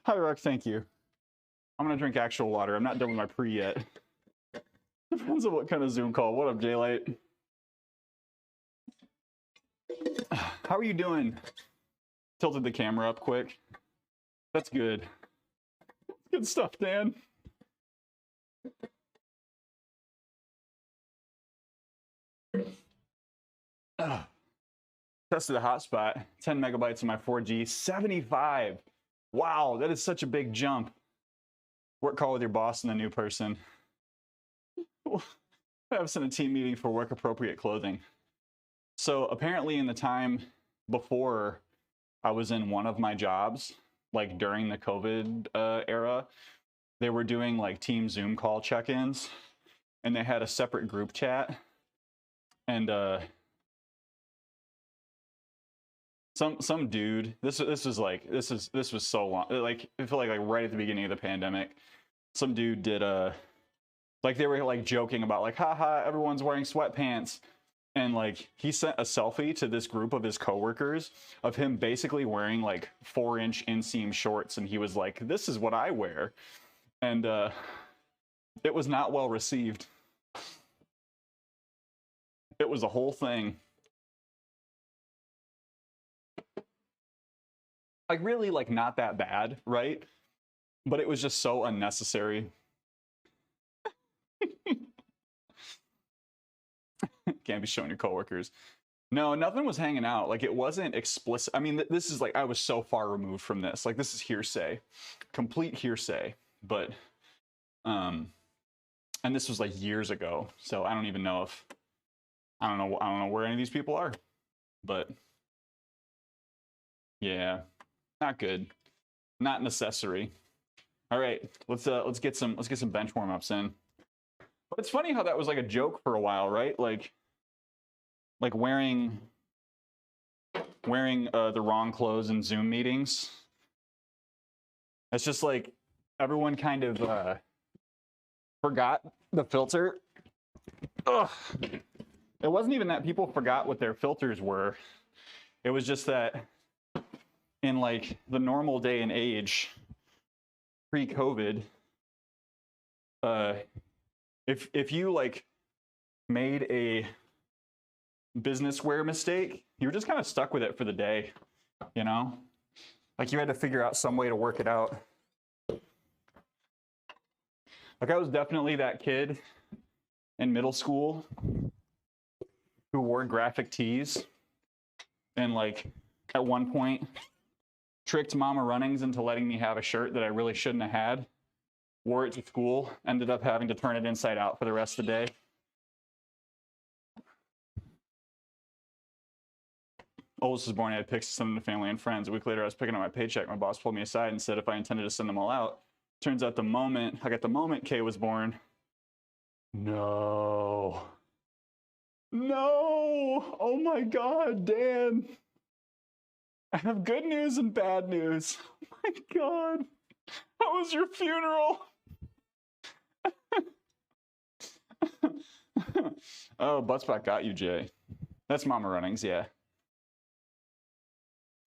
Hi, Rock, thank you. I'm gonna drink actual water. I'm not done with my pre yet. Depends on what kind of Zoom call. What up, Daylight? How are you doing? Tilted the camera up quick. That's good. Good stuff, Dan. Tested a hotspot. 10 megabytes in my 4G. 75. Wow, that is such a big jump. Work call with your boss and the new person. I have sent a team meeting for work appropriate clothing. So apparently in the time before I was in one of my jobs, like during the COVID era, they were doing like team Zoom call check-ins and they had a separate group chat. And some dude, this was so long, like I feel like right at the beginning of the pandemic, some dude did like they were like joking about like, haha, everyone's wearing sweatpants. And like he sent a selfie to this group of his coworkers of him basically wearing like 4-inch inseam shorts. And he was like, this is what I wear. And it was not well received. It was a whole thing. Like really like not that bad, right? But it was just so unnecessary. Can't be showing your coworkers. No, nothing was hanging out. Like it wasn't explicit. I mean, this is like, I was so far removed from this. Like this is hearsay, complete hearsay. But, and this was like years ago. So I don't even know if, I don't know where any of these people are, but yeah, not good, not necessary. All right, let's get some bench warm-ups in. But it's funny how that was like a joke for a while, right? Like wearing the wrong clothes in Zoom meetings. It's just like everyone kind of forgot the filter ugh. It wasn't even that people forgot what their filters were. It was just that in like the normal day and age, pre-COVID, if you like made a business wear mistake, you were just kind of stuck with it for the day, you know? Like you had to figure out some way to work it out. Like I was definitely that kid in middle school who wore graphic tees and like at one point tricked Mama Runnings into letting me have a shirt that I really shouldn't have had, wore it to school, ended up having to turn it inside out for the rest of the day. Oldest was born, I had pics to send to family and friends. A week later, I was picking up my paycheck. My boss pulled me aside and said if I intended to send them all out. Turns out the moment Kay was born, no. No! Oh my God, Dan. I have good news and bad news. Oh my God. How was your funeral? Oh, Buttspot got you, Jay. That's Mama Runnings, yeah.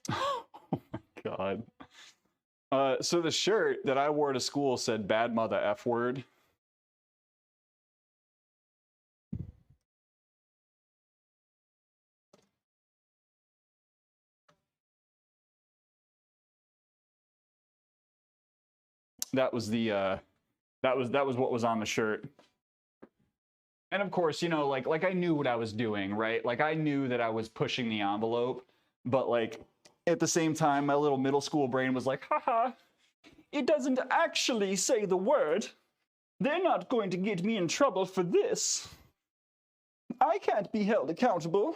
Oh my God. So the shirt that I wore to school said bad mother F word. That was the that was what was on the shirt. And of course, you know, like I knew what I was doing, right? Like I knew that I was pushing the envelope, but like at the same time, my little middle school brain was like, haha, it doesn't actually say the word. They're not going to get me in trouble for this. I can't be held accountable.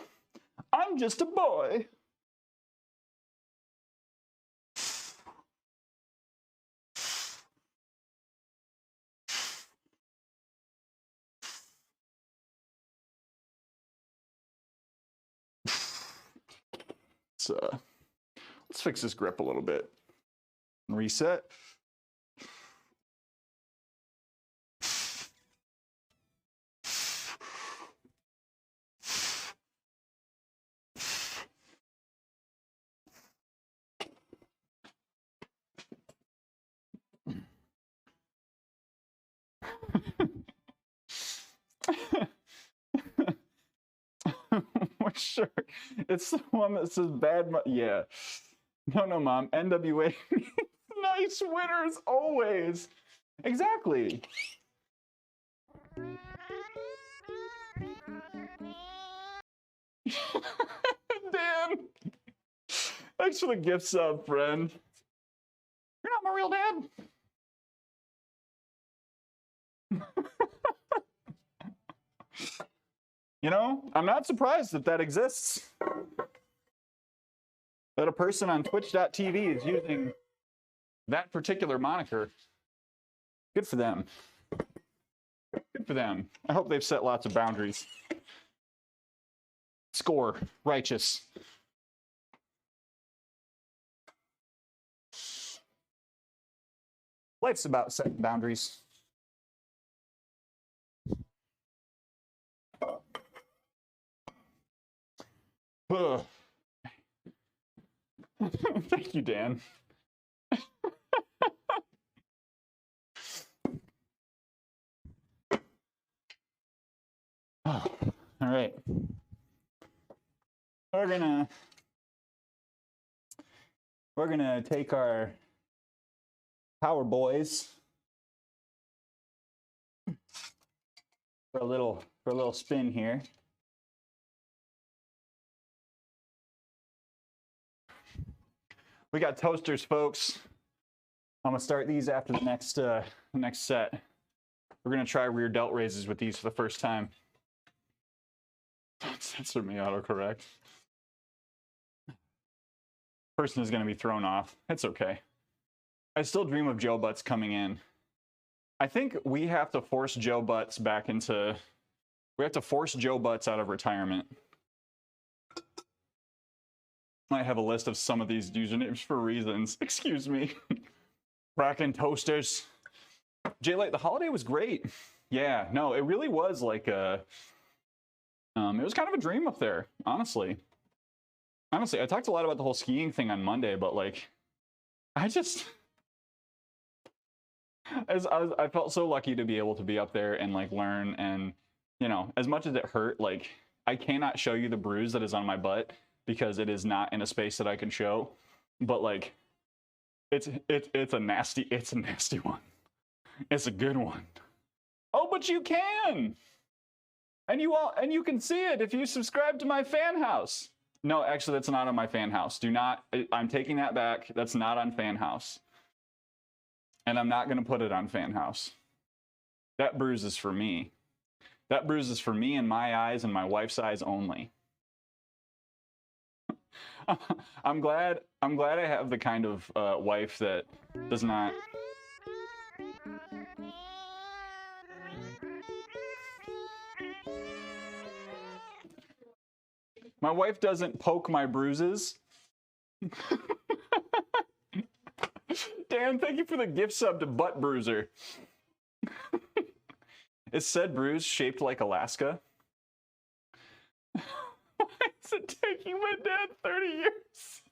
I'm just a boy. Let's fix this grip a little bit. Reset. What shirt? It's the one that says bad. Yeah. No, Mom. NWA. Nice winners always. Exactly. Dan. Thanks for the gift sub, friend. You're not my real dad. You know, I'm not surprised that that exists. That a person on twitch.tv is using that particular moniker. Good for them. Good for them. I hope they've set lots of boundaries. Score. Righteous. Life's about setting boundaries. Ugh. Thank you, Dan. Oh, all right. We're gonna take our Power Boys for a little spin here. We got toasters, folks. I'm gonna start these after the next set. We're gonna try rear delt raises with these for the first time. Censor me autocorrect. Person is gonna be thrown off. It's okay. I still dream of Joe Butts coming in. I think we have to force Joe Butts back into. We have to force Joe Butts out of retirement. I have a list of some of these usernames for reasons. Excuse me. Rockin' toasters. Jay Light, the holiday was great. Yeah, no, it really was like a, it was kind of a dream up there, honestly. Honestly, I talked a lot about the whole skiing thing on Monday, but like, I just, I felt so lucky to be able to be up there and like learn, and you know, as much as it hurt, like I cannot show you the bruise that is on my butt because it is not in a space that I can show, but like, it's a nasty one. It's a good one. Oh, but you can, and you can see it if you subscribe to my fan house. No, actually, that's not on my fan house. Do not. I'm taking that back. That's not on fan house. And I'm not going to put it on fan house. That bruise is for me. That bruise is for me and my eyes and my wife's eyes only. I'm glad I have the kind of wife that does not. My wife doesn't poke my bruises. Dan, thank you for the gift sub to Butt Bruiser. Is said bruise shaped like Alaska? Why is it taking my dad 30 years?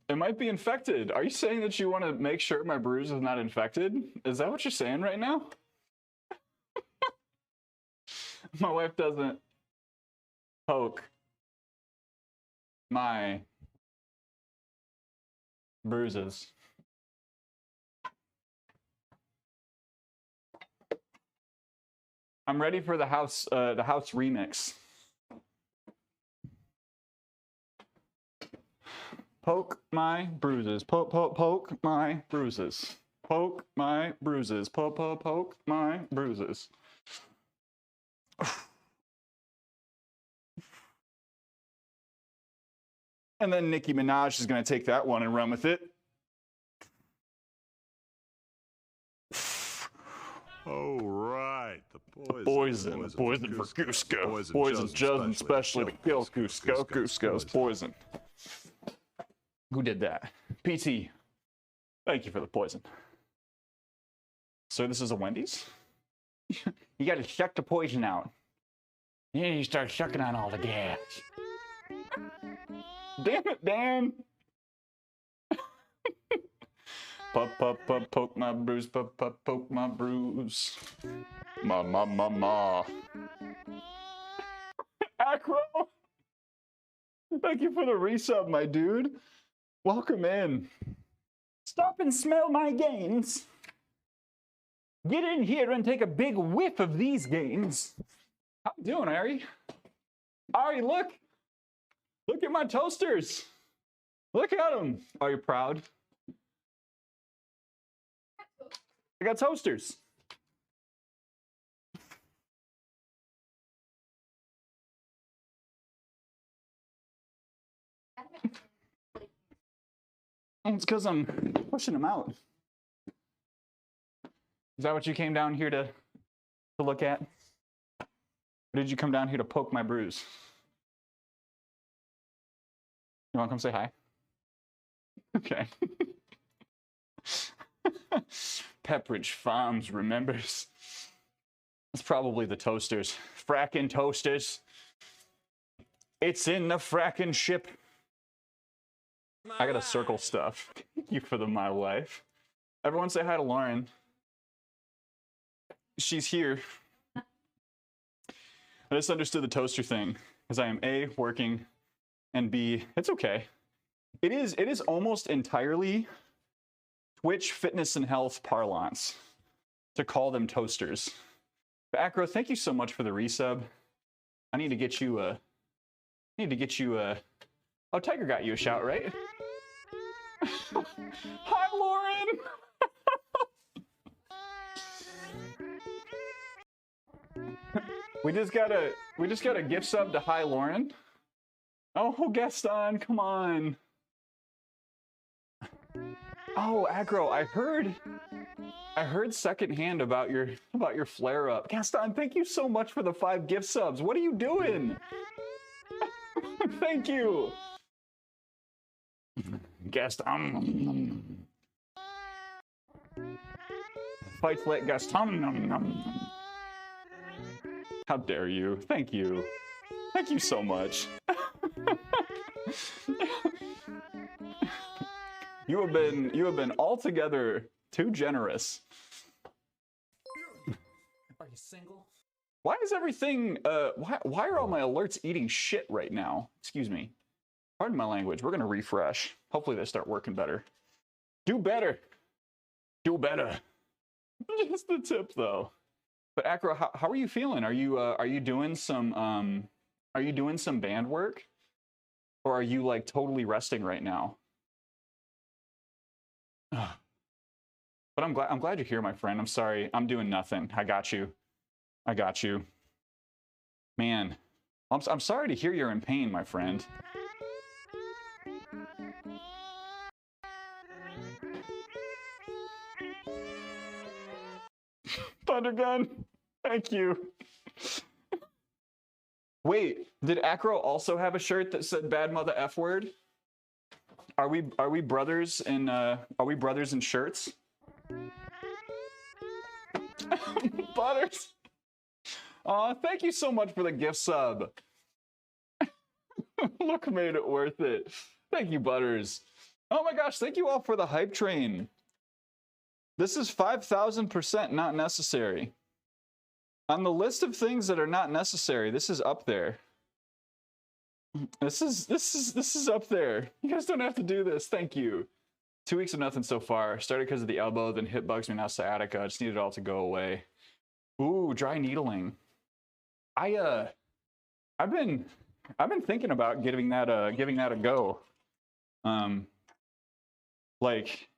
It might be infected. Are you saying that you want to make sure my bruise is not infected? Is that what you're saying right now? My wife doesn't poke my bruises. I'm ready for the house remix. Poke my bruises, poke my bruises, poke my bruises, poke my bruises. And then Nicki Minaj is going to take that one and run with it. Oh, right. The poison for Cusco. Poison chosen specially to kill Cusco. Cusco's poison. Who did that? PT. Thank you for the poison. So this is a Wendy's? You got to suck the poison out. Then you start sucking on all the gas. Damn it, Dan. Poke my bruise, poke my bruise. Ma. Acro! Thank you for the resub, my dude. Welcome in. Stop and smell my gains. Get in here and take a big whiff of these gains. How you doing, Ari? Ari, look. Look at my toasters. Look at them. Are you proud? I got toasters. It's because I'm pushing them out. Is that what you came down here to look at? Or did you come down here to poke my bruise? You want to come say hi? Okay. Pepperidge Farms remembers. It's probably the toasters. Frackin' toasters. It's in the frackin' ship. I gotta circle stuff. Thank you for my wife. Everyone say hi to Lauren. She's here. I just understood the toaster thing, because I am A, working, and B, it's okay. It is almost entirely Twitch fitness and health parlance to call them toasters. But Acro, thank you so much for the resub. I need to get you oh, Tiger got you a shout, right? Hi, Lauren. we just got a gift sub to Hi, Lauren. Oh, Gaston, come on. Oh, Acro, I heard secondhand about your flare up. Gaston, thank you so much for the 5 gift subs. What are you doing? Thank you. Gaston. Fights late Gaston. Nom, nom. How dare you? Thank you. Thank you so much. You have been altogether too generous. Are you single? Why is everything why are all my alerts eating shit right now? Excuse me. Pardon my language. We're gonna refresh. Hopefully they start working better. Do better. Do better. Just the tip though. But Acro, how are you feeling? Are you doing some band work? Or are you like totally resting right now? But I'm glad you're here, my friend. I'm sorry. I'm doing nothing. I got you. I got you. Man, I'm sorry to hear you're in pain, my friend. Thundergun, thank you. Wait, did Acro also have a shirt that said "Bad Mother F Word"? Are we brothers in shirts? Butters. Aw, thank you so much for the gift sub. Look, made it worth it. Thank you, Butters. Oh my gosh, thank you all for the hype train. This is 5,000% not necessary. On the list of things that are not necessary, this is up there. This is up there. You guys don't have to do this. Thank you. 2 weeks of nothing so far. Started because of the elbow, then hip bugs me, now sciatica. I just need it all to go away. Ooh, dry needling. I've been thinking about giving that a go. Like,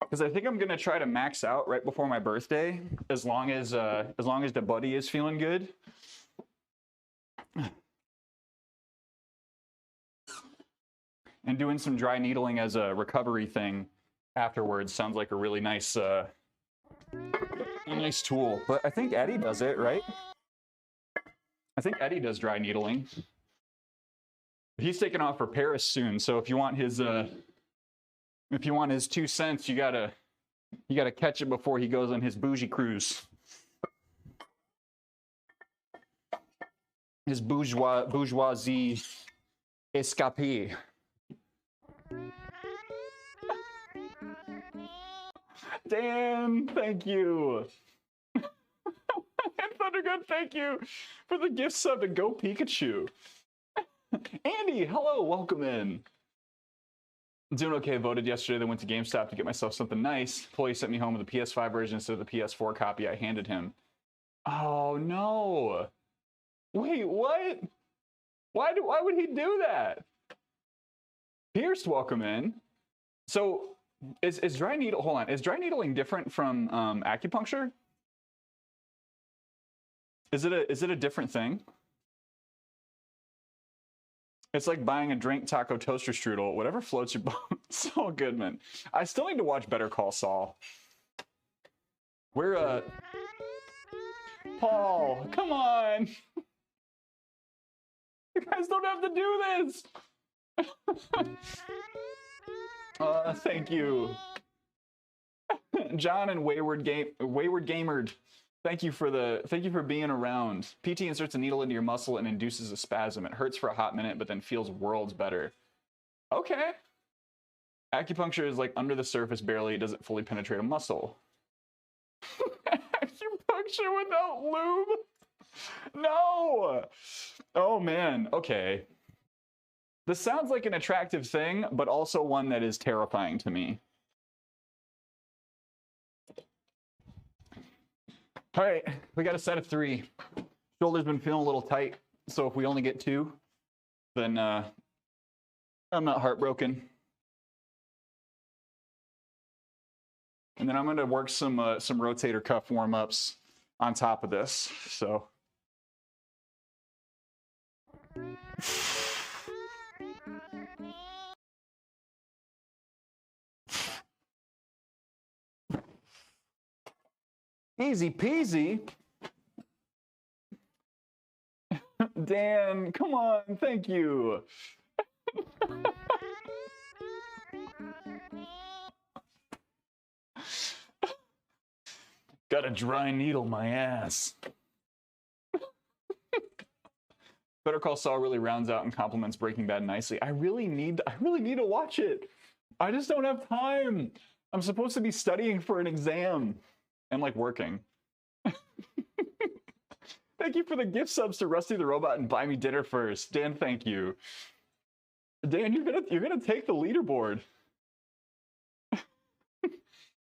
because I think I'm gonna try to max out right before my birthday, as long as the buddy is feeling good. And doing some dry needling as a recovery thing afterwards sounds like a really nice tool. But I think Eddie does it, right? I think Eddie does dry needling. He's taking off for Paris soon, so if you want his 2 cents, you gotta catch it before he goes on his bougie cruise. His bourgeoisie escapee. Dan, thank you. And Thundergun, thank you for the gift sub to Go Pikachu. Andy, hello, welcome in. Doing okay, voted yesterday, then went to GameStop to get myself something nice. Employee sent me home with the PS5 version instead of the PS4 copy I handed him. Oh no. Wait, what? Why would he do that? Pierce, welcome in. So is dry needle, hold on, is dry needling different from acupuncture? Is it a different thing? It's like buying a drink, taco, toaster strudel, whatever floats your boat. Saul Goodman. I still need to watch Better Call Saul. We're Paul, come on. You guys don't have to do this. Thank you. John and Wayward Gamered. Thank you for being around. PT inserts a needle into your muscle and induces a spasm. It hurts for a hot minute, but then feels worlds better. Okay. Acupuncture is like under the surface barely. It doesn't fully penetrate a muscle. Acupuncture without lube? No! Oh man, okay. This sounds like an attractive thing, but also one that is terrifying to me. All right, we got a set of 3. Shoulder's been feeling a little tight, so if we only get 2, then I'm not heartbroken. And then I'm going to work some rotator cuff warm-ups on top of this. So. Easy peasy. Dan, come on, thank you. Got a dry needle my ass. Better Call Saul really rounds out and complements Breaking Bad nicely. I really need to watch it. I just don't have time. I'm supposed to be studying for an exam and like working. Thank you for the gift subs to Rusty the Robot and Buy Me Dinner First. Dan, thank you. Dan, you're gonna take the leaderboard.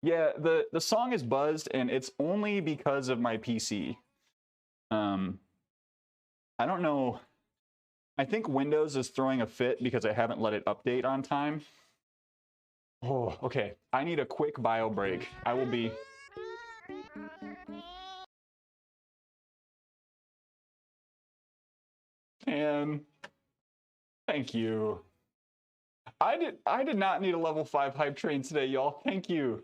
Yeah, the song is buzzed and it's only because of my PC. I don't know. I think Windows is throwing a fit because I haven't let it update on time. Oh, okay. I need a quick bio break. I will be... And thank you. I did not need a level 5 hype train today, y'all. Thank you.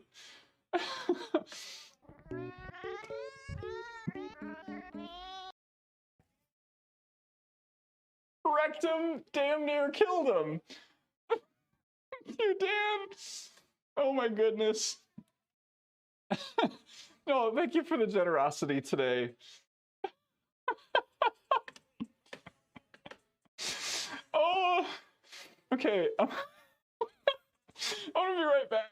Wrecked him, damn near killed him. You Dan. Oh my goodness. No, thank you for the generosity today. Oh, okay. I'm gonna be right back.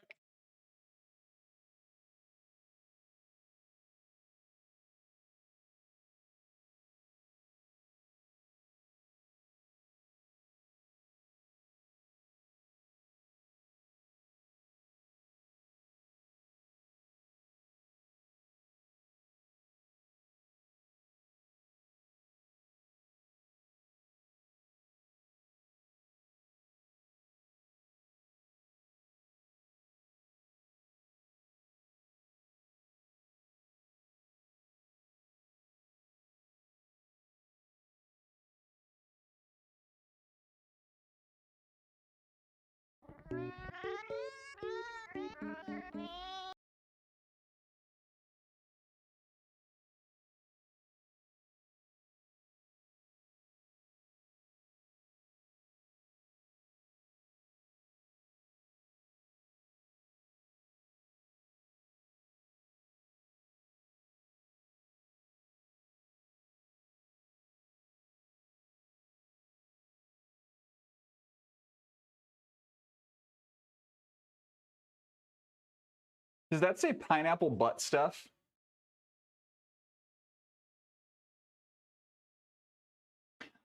Does that say pineapple butt stuff?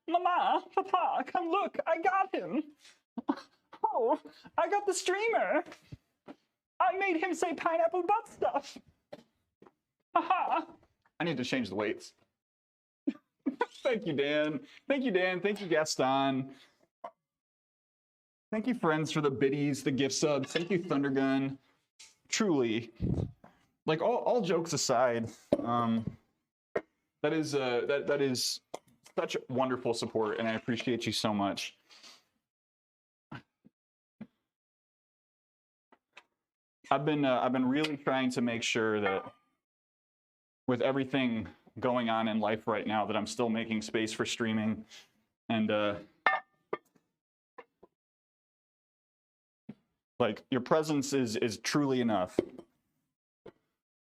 Mama, Papa, come look, I got him. Oh, I got the streamer. I made him say pineapple butt stuff. Haha. I need to change the weights. Thank you, Dan. Thank you, Dan. Thank you, Gaston. Thank you, friends, for the biddies, the gift subs. Thank you, Thundergun. Truly, like all jokes aside, that is such wonderful support, and I appreciate you so much. I've been really trying to make sure that with everything going on in life right now, that I'm still making space for streaming, and like your presence is truly enough.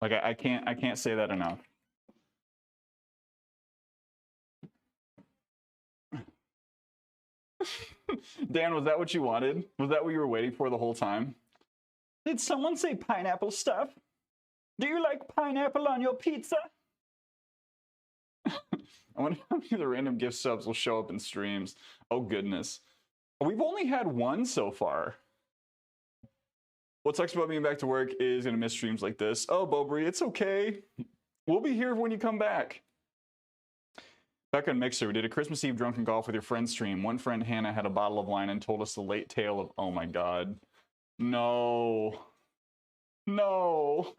Like I can't say that enough. Dan, was that what you wanted? Was that what you were waiting for the whole time? Did someone say pineapple stuff? Do you like pineapple on your pizza? I wonder how many of the random gift subs will show up in streams. Oh goodness. We've only had one so far. What sucks about being back to work is gonna miss streams like this. Oh, Bobry, it's okay. We'll be here when you come back. Back on Mixer, we did a Christmas Eve drunken golf with your friend stream. One friend, Hannah, had a bottle of wine and told us the late tale of, oh my God. No. No.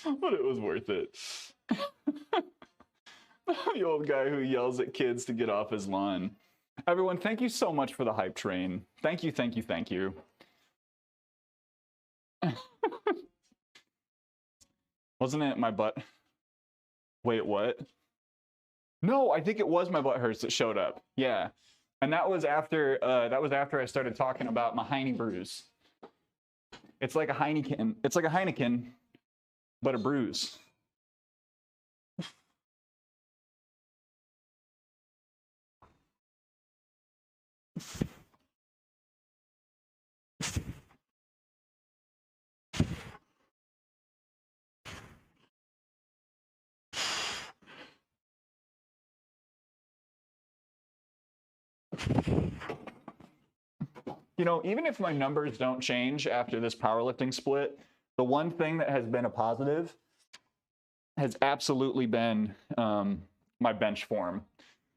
But it was worth it. The old guy who yells at kids to get off his lawn. Everyone, thank you so much for the hype train. Thank you, thank you, thank you. Wasn't it my butt? Wait, what? No, I think it was my butt hurts that showed up. Yeah. And that was after I started talking about my hiney bruise. It's like a Heineken. It's like a Heineken, but a bruise. You know, even if my numbers don't change after this powerlifting split, the one thing that has been a positive has absolutely been my bench form.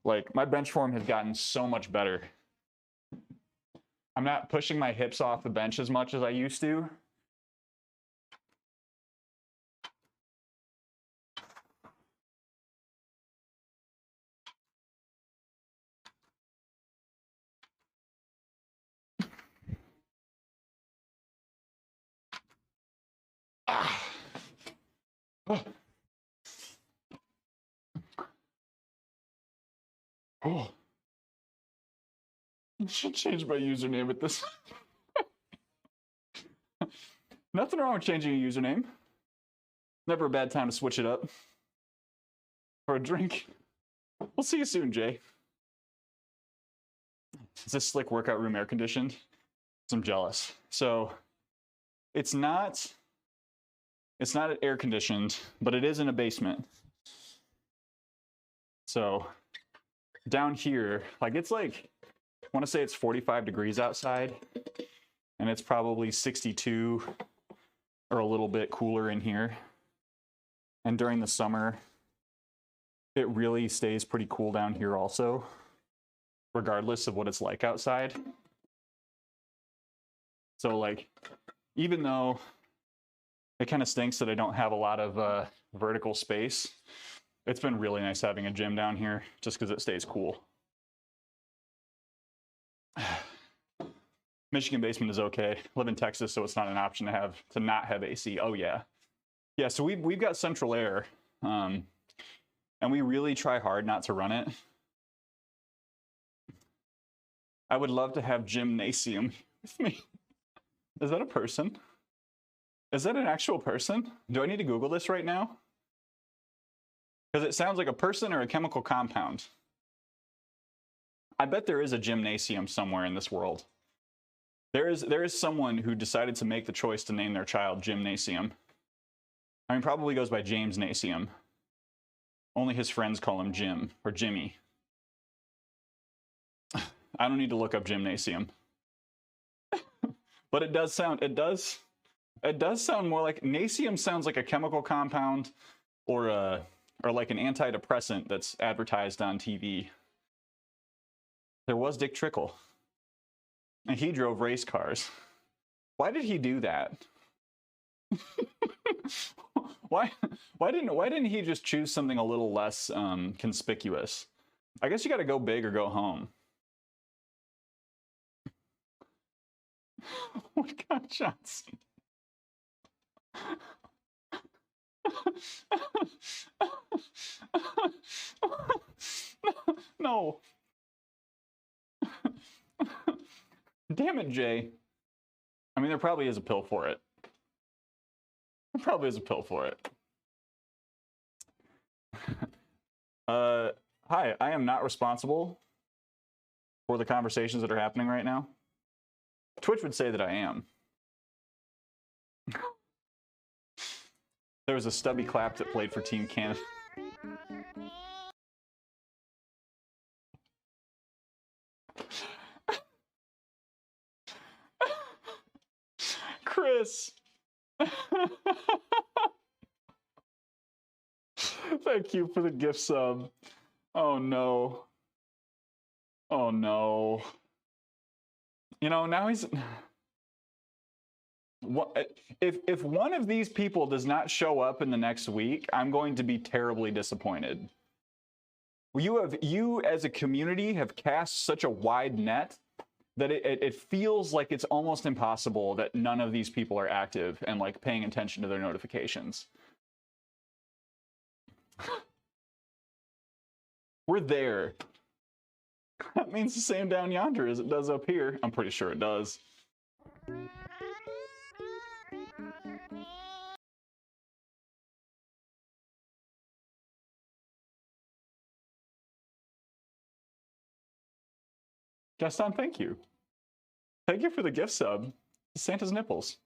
Like, my bench form has gotten so much better. I'm not pushing my hips off the bench as much as I used to. Ah. Oh. Oh. I should change my username at this. Nothing wrong with changing a username. Never a bad time to switch it up. For a drink. We'll see you soon, Jay. Is this slick workout room air conditioned? I'm jealous. So it's not air conditioned, but it is in a basement. So down here, like it's like, I want to say it's 45 degrees outside, and it's probably 62 or a little bit cooler in here. And during the summer, it really stays pretty cool down here also, regardless of what it's like outside. So like, even though it kind of stinks that I don't have a lot of vertical space, it's been really nice having a gym down here just because it stays cool. Michigan basement is okay. Live in Texas, so it's not an option to not have AC. Oh yeah. Yeah, so we've got central air, and we really try hard not to run it. I would love to have gymnasium with me. Is that a person? Is that an actual person? Do I need to Google this right now? Because it sounds like a person or a chemical compound. I bet there is a gymnasium somewhere in this world. There is someone who decided to make the choice to name their child Gymnasium. I mean, probably goes by James Nasium. Only his friends call him Jim or Jimmy. I don't need to look up Gymnasium. But it does sound more like Nasium sounds like a chemical compound or like an antidepressant that's advertised on TV. There was Dick Trickle. And he drove race cars. Why did he do that? Why didn't he just choose something a little less conspicuous? I guess you got to go big or go home. Oh my God, Johnson. No. Damn it, Jay. I mean, there probably is a pill for it. There probably is a pill for it. Hi, I am not responsible for the conversations that are happening right now. Twitch would say that I am. There was a stubby clap that played for Team Canada. Chris. Thank you for the gift sub. Oh no. Oh no. You know, now he's... If one of these people does not show up in the next week, I'm going to be terribly disappointed. You as a community have cast such a wide net that it feels like it's almost impossible that none of these people are active and like paying attention to their notifications. We're there. That means the same down yonder as it does up here. I'm pretty sure it does. Gaston, thank you. Thank you for the gift sub. Santa's nipples.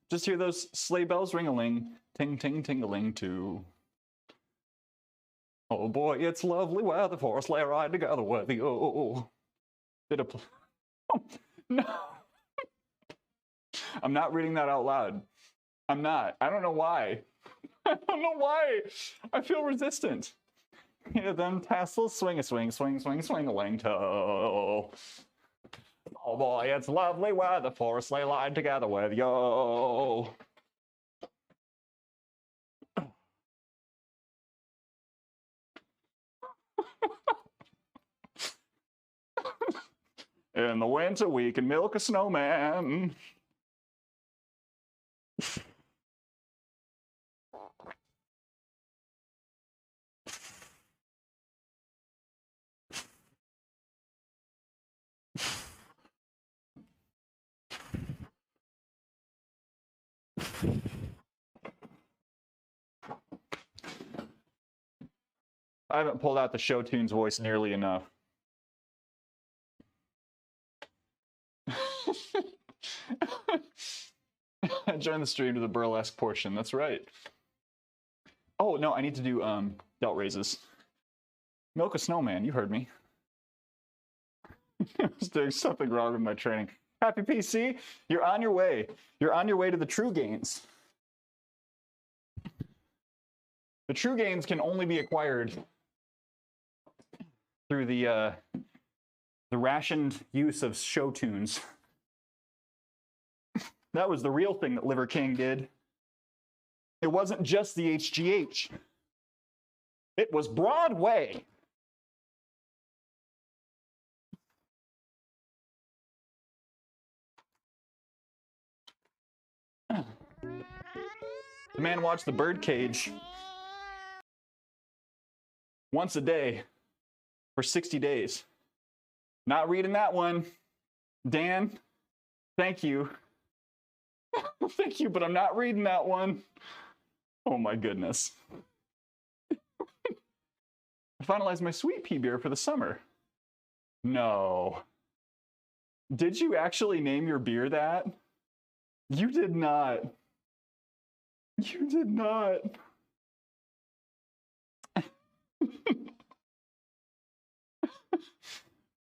Just hear those sleigh bells ring-a-ling, ting-ting ting-a-ling too. Oh boy, it's lovely weather for a sleigh ride together with you. Oh, did a no. I'm not reading that out loud. I'm not. I don't know why. I don't know why. I feel resistant. Hear them tassels swing a swing, swing, swing, swing a lang toe. Oh boy, it's lovely weather for a sleigh ride together with you. In the winter, we can milk a snowman. I haven't pulled out the show tunes voice nearly enough. Join the stream to the burlesque portion. That's right. Oh no, I need to do belt raises. Milk a snowman. You heard me. I was doing something wrong with my training. Happy PC, you're on your way. You're on your way to the true gains. The true gains can only be acquired through the rationed use of show tunes. That was the real thing that Liver King did. It wasn't just the HGH. It was Broadway. The man watched the birdcage once a day for 60 days. Not reading that one. Dan, thank you. Thank you, but I'm not reading that one. Oh my goodness. I finalized my sweet pea beer for the summer. No. Did you actually name your beer that? You did not. You did not.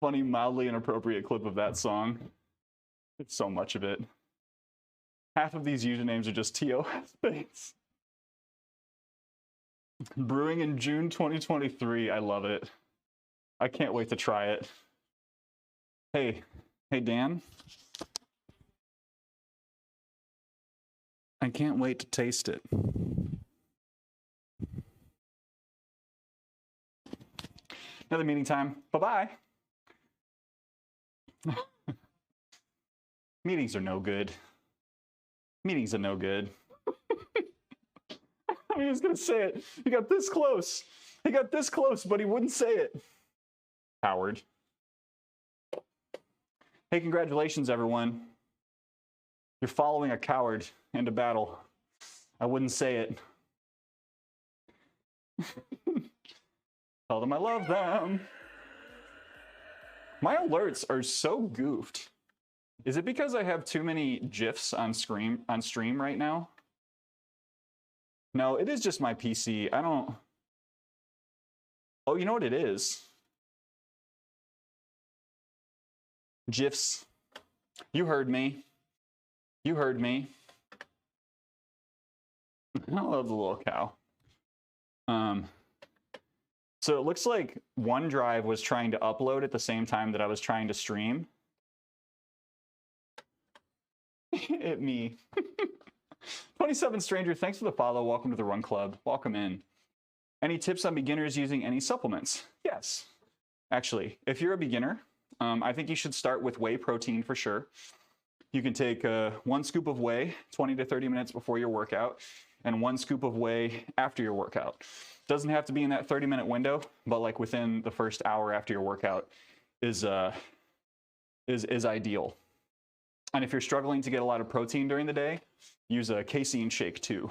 Funny, mildly inappropriate clip of that song. It's so much of it. Half of these usernames are just TOS space. Brewing in June 2023. I love it. I can't wait to try it. Hey Dan. I can't wait to taste it. Another meeting time. Bye-bye. Meetings are no good. Meetings are no good. I mean, he was gonna say it. He got this close. He got this close, but he wouldn't say it. Howard. Hey, congratulations, everyone. You're following a coward into battle. I wouldn't say it. Tell them I love them. My alerts are so goofed. Is it because I have too many GIFs on stream right now? No, it is just my PC. I don't... Oh, you know what it is? GIFs. You heard me. You heard me. I love the little cow. So it looks like OneDrive was trying to upload at the same time that I was trying to stream. It me. 27 Stranger, thanks for the follow. Welcome to the Run Club. Welcome in. Any tips on beginners using any supplements? Yes. Actually, if you're a beginner, I think you should start with whey protein for sure. You can take 1 scoop of whey 20 to 30 minutes before your workout and 1 scoop of whey after your workout. Doesn't have to be in that 30-minute window, but like within the first hour after your workout is ideal. And if you're struggling to get a lot of protein during the day, use a casein shake too.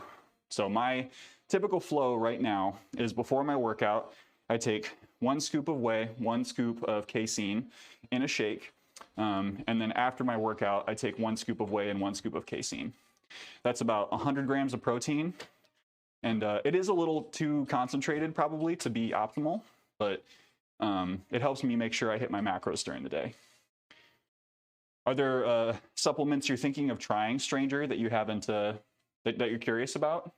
So my typical flow right now is before my workout, I take 1 scoop of whey, 1 scoop of casein in a shake. And then after my workout, I take 1 scoop of whey and 1 scoop of casein. That's about 100 grams of protein. And it is a little too concentrated probably to be optimal, but it helps me make sure I hit my macros during the day. Are there supplements you're thinking of trying, stranger, that you haven't, that you're curious about?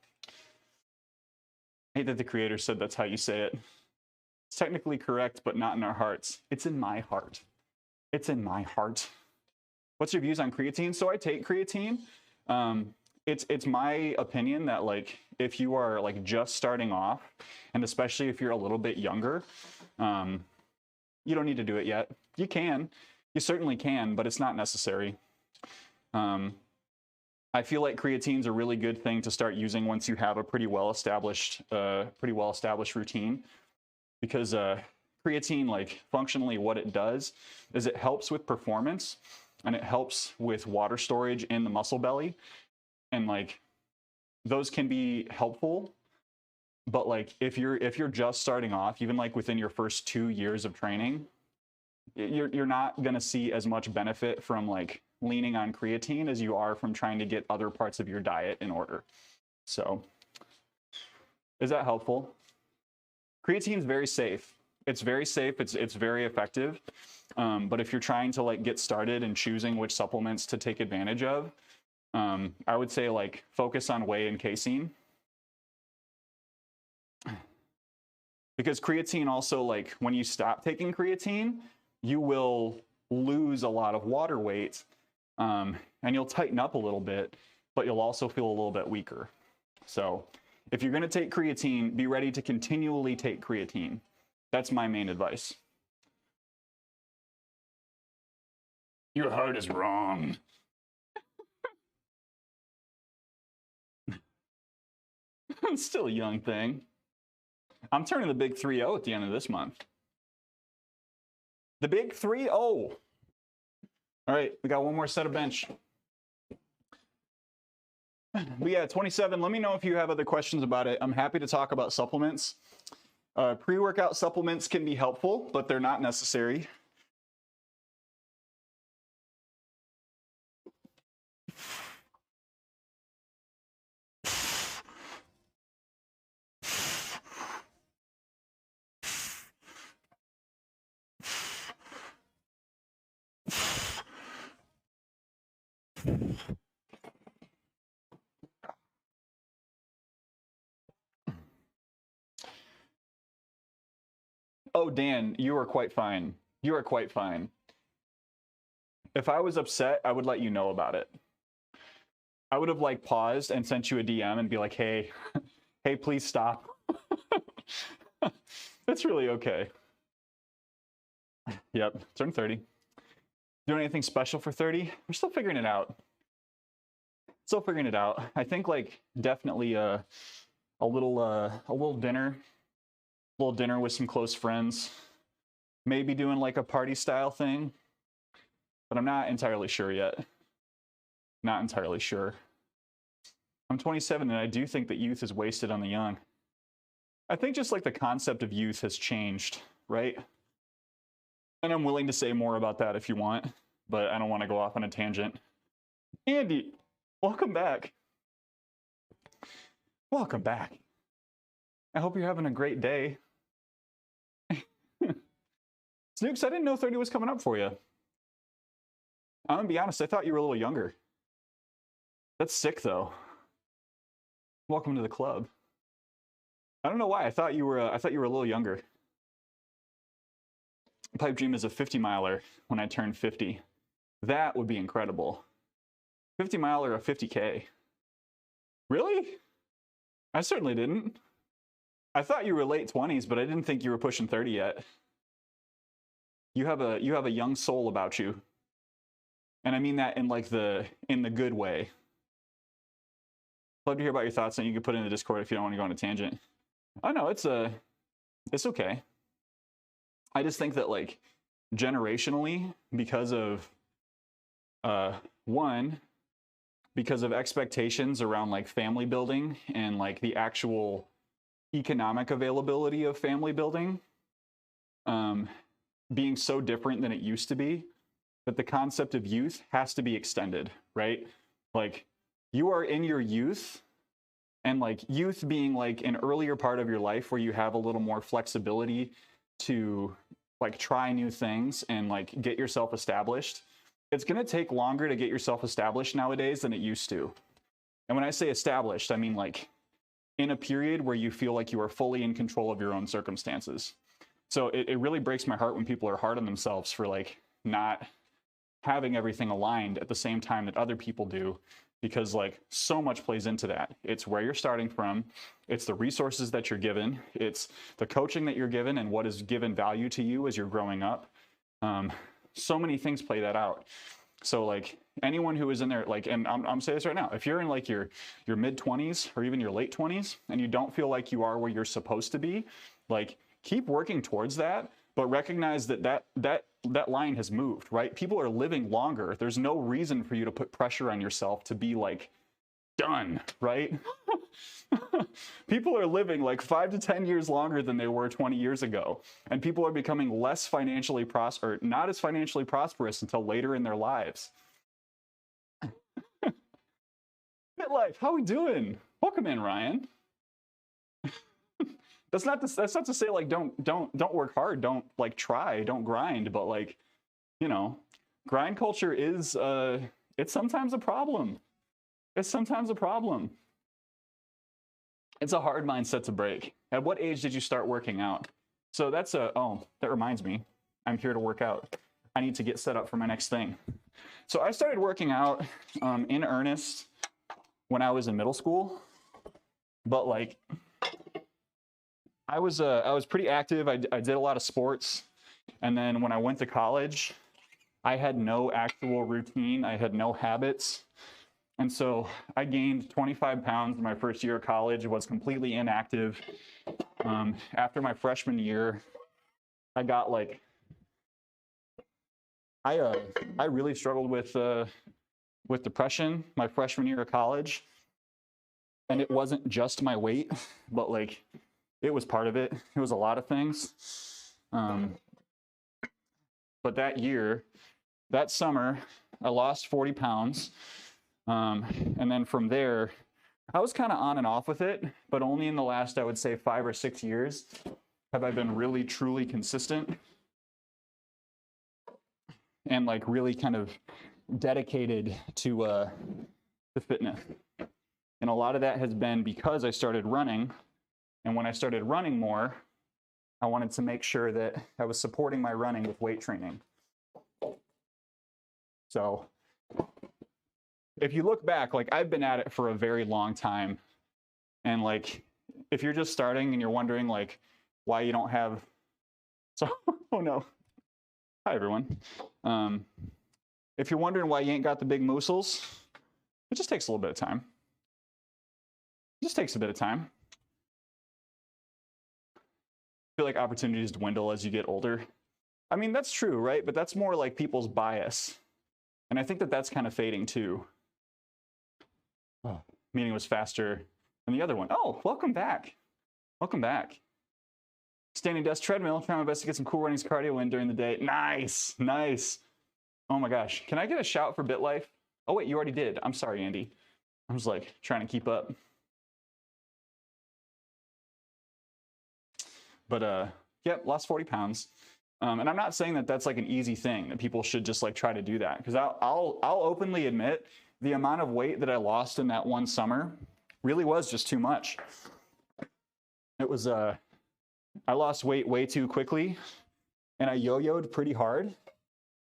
I hate that the creator said that's how you say it. It's technically correct, but not in our hearts. It's in my heart. It's in my heart. What's your views on creatine? So I take creatine. It's my opinion that like if you are like just starting off, and especially if you're a little bit younger, you don't need to do it yet. You can. You certainly can, but it's not necessary. I feel like creatine's a really good thing to start using once you have a pretty well-established routine, because creatine, like functionally what it does is it helps with performance and it helps with water storage in the muscle belly, and like those can be helpful. But like if you're just starting off, even like within your first 2 years of training, you're not going to see as much benefit from like leaning on creatine as you are from trying to get other parts of your diet in order. So is that helpful? Creatine is very safe. It's very safe. It's very effective. But if you're trying to like get started and choosing which supplements to take advantage of, I would say like focus on whey and casein. Because creatine also, like when you stop taking creatine, you will lose a lot of water weight, and you'll tighten up a little bit, but you'll also feel a little bit weaker. So if you're going to take creatine, be ready to continually take creatine. That's my main advice. Your heart is wrong. It's still a young thing. I'm turning the big 3-0 at the end of this month. The big 3-0. All right, we got one more set of bench. But yeah, 27. Let me know if you have other questions about it. I'm happy to talk about supplements. Pre-workout supplements can be helpful, but they're not necessary. Oh, Dan, you are quite fine. You are quite fine. If I was upset, I would let you know about it. I would have like paused and sent you a DM and be like, hey, hey, please stop. That's really okay. Yep, turn 30. Doing anything special for 30? We're still figuring it out. Still figuring it out. I think like definitely a little dinner with some close friends. Maybe doing like a party style thing, but I'm not entirely sure yet. Not entirely sure. I'm 27 and I do think that youth is wasted on the young. I think just like the concept of youth has changed, right? And I'm willing to say more about that if you want, but I don't want to go off on a tangent. Andy, welcome back. Welcome back. I hope you're having a great day. Snooks, I didn't know 30 was coming up for you. I'm gonna be honest, I thought you were a little younger. That's sick though. Welcome to the club. I don't know why. I thought you were a little younger. Pipe dream is a 50 miler when I turn 50. That would be incredible. 50 miler or 50K. Really? I certainly didn't. I thought you were late 20s, but I didn't think you were pushing 30 yet. You have a young soul about you. And I mean that in like in the good way. Love to hear about your thoughts, and you can put it in the Discord if you don't want to go on a tangent. Oh no, it's okay. I just think that like generationally, because of because of expectations around like family building and like the actual economic availability of family building, being so different than it used to be that the concept of youth has to be extended, right? Like you are in your youth, and like youth being like an earlier part of your life where you have a little more flexibility to like try new things and like get yourself established. It's going to take longer to get yourself established nowadays than it used to. And when I say established, I mean like in a period where you feel like you are fully in control of your own circumstances. So it really breaks my heart when people are hard on themselves for like not having everything aligned at the same time that other people do, because like so much plays into that. It's where you're starting from, it's the resources that you're given, it's the coaching that you're given and what is given value to you as you're growing up. So many things play that out. So like anyone who is in there, like, and I'm saying this right now, if you're in like your mid-20s or even your late 20s and you don't feel like you are where you're supposed to be, like keep working towards that, but recognize that line has moved, right? People are living longer. There's no reason for you to put pressure on yourself to be like done, right? People are living like 5 to 10 years longer than they were 20 years ago. And people are becoming less financially prosperous, not as financially prosperous until later in their lives. Midlife, how we doing? Welcome in, Ryan. That's not to say like don't work hard, don't like try, don't grind, but like, you know, grind culture is it's sometimes a problem. It's sometimes a problem. It's a hard mindset to break. At what age did you start working out? So that's that reminds me, I'm here to work out. I need to get set up for my next thing. So I started working out in earnest when I was in middle school, but like I was pretty active. I did a lot of sports. And then when I went to college, I had no actual routine. I had no habits. And so I gained 25 pounds in my first year of college, was completely inactive. After my freshman year, I got like, I really struggled with depression my freshman year of college. And it wasn't just my weight, but like, it was part of it. It was a lot of things. But that summer, I lost 40 pounds. And then from there, I was kind of on and off with it, but only in the last, I would say 5 or 6 years have I been really, truly consistent and like really kind of dedicated to fitness. And a lot of that has been because I started running. And when I started running more, I wanted to make sure that I was supporting my running with weight training. So if you look back, like I've been at it for a very long time. And like, if you're just starting and you're wondering like why you don't have, so, oh no. Hi everyone. If you're wondering why you ain't got the big muscles, it just takes a little bit of time. It just takes a bit of time. I feel like opportunities dwindle as you get older. I mean, that's true, right? But that's more like people's bias. And I think that that's kind of fading too. Oh, meeting was faster than the other one. Oh, welcome back. Welcome back. Standing desk treadmill, trying my best to get some cool runnings cardio in during the day. Nice, nice. Oh my gosh. Can I get a shout for BitLife? Oh wait, you already did. I'm sorry, Andy. I was like trying to keep up. But yep, lost 40 pounds. And I'm not saying that that's like an easy thing, that people should just like try to do that. Because I'll openly admit the amount of weight that I lost in that one summer really was just too much. It was, I lost weight way too quickly, and I yo-yoed pretty hard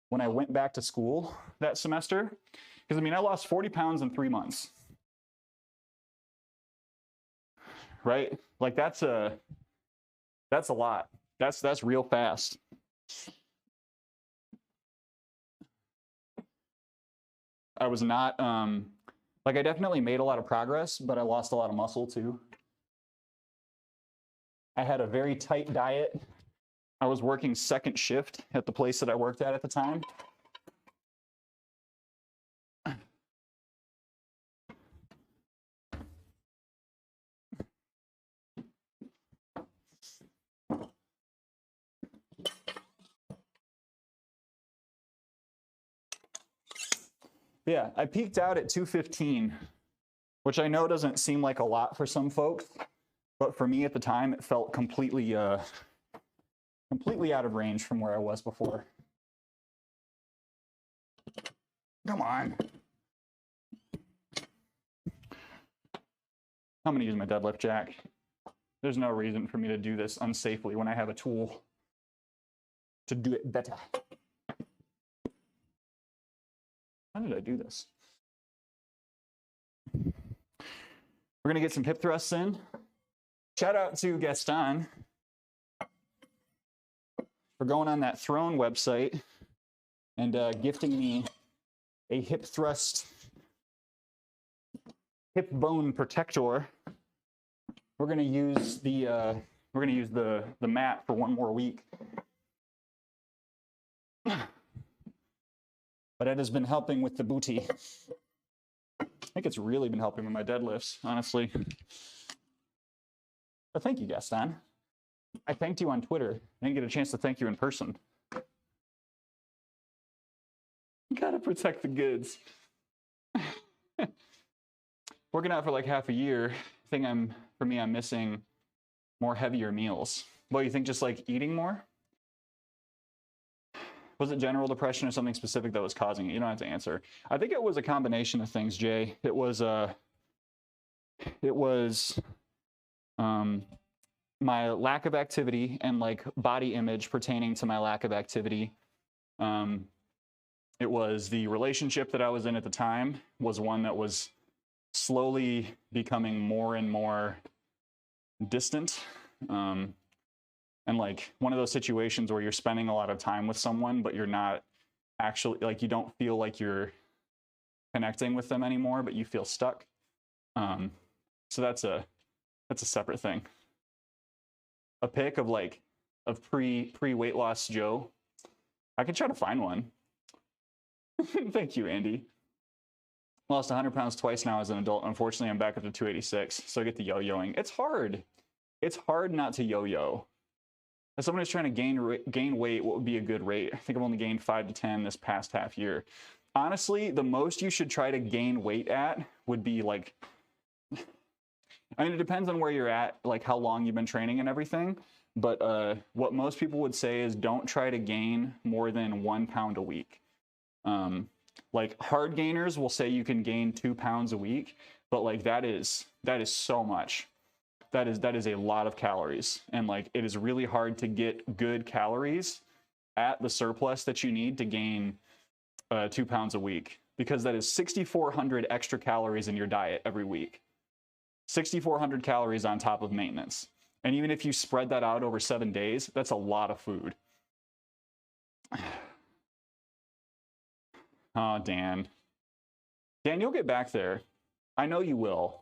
when I went back to school that semester. Because I mean, I lost 40 pounds in 3 months. Right? Like that's a lot. That's real fast. I was not, like I definitely made a lot of progress, but I lost a lot of muscle too. I had a very tight diet. I was working second shift at the place that I worked at the time. Yeah, I peaked out at 215, which I know doesn't seem like a lot for some folks, but for me at the time, it felt completely completely out of range from where I was before. Come on. I'm gonna use my deadlift jack. There's no reason for me to do this unsafely when I have a tool to do it better. How did I do this? We're gonna get some hip thrusts in. Shout out to Gaston for going on that Throne website and gifting me a hip thrust hip bone protector. We're gonna use the mat for one more week. But it has been helping with the booty. I think it's really been helping with my deadlifts, honestly. But thank you, Gaston. I thanked you on Twitter. I didn't get a chance to thank you in person. You gotta protect the goods. Working out for like half a year, I think I'm missing more heavier meals. Well, you think just like eating more? Was it general depression or something specific that was causing it? You don't have to answer. I think it was a combination of things, Jay. It was my lack of activity and like body image pertaining to my lack of activity. It was the relationship that I was in at the time was one that was slowly becoming more and more distant. And like one of those situations where you're spending a lot of time with someone, but you're not actually, like, you don't feel like you're connecting with them anymore, but you feel stuck. So that's a separate thing. A pic of like, of pre weight loss Joe. I could try to find one. Thank you, Andy. Lost 100 pounds twice now as an adult. Unfortunately, I'm back up to 286, so I get the yo-yoing. It's hard. It's hard not to yo-yo. As someone who's trying to gain weight, what would be a good rate? I think I've only gained 5 to 10 this past half year. Honestly, the most you should try to gain weight at would be like, I mean, it depends on where you're at, like how long you've been training and everything. But what most people would say is don't try to gain more than 1 pound a week. Like hard gainers will say you can gain 2 pounds a week, but like that is so much. That is a lot of calories, and like it is really hard to get good calories at the surplus that you need to gain 2 pounds a week, because that is 6,400 extra calories in your diet every week. 6,400 calories on top of maintenance. And even if you spread that out over 7 days, that's a lot of food. Oh, Dan. Dan, you'll get back there. I know you will.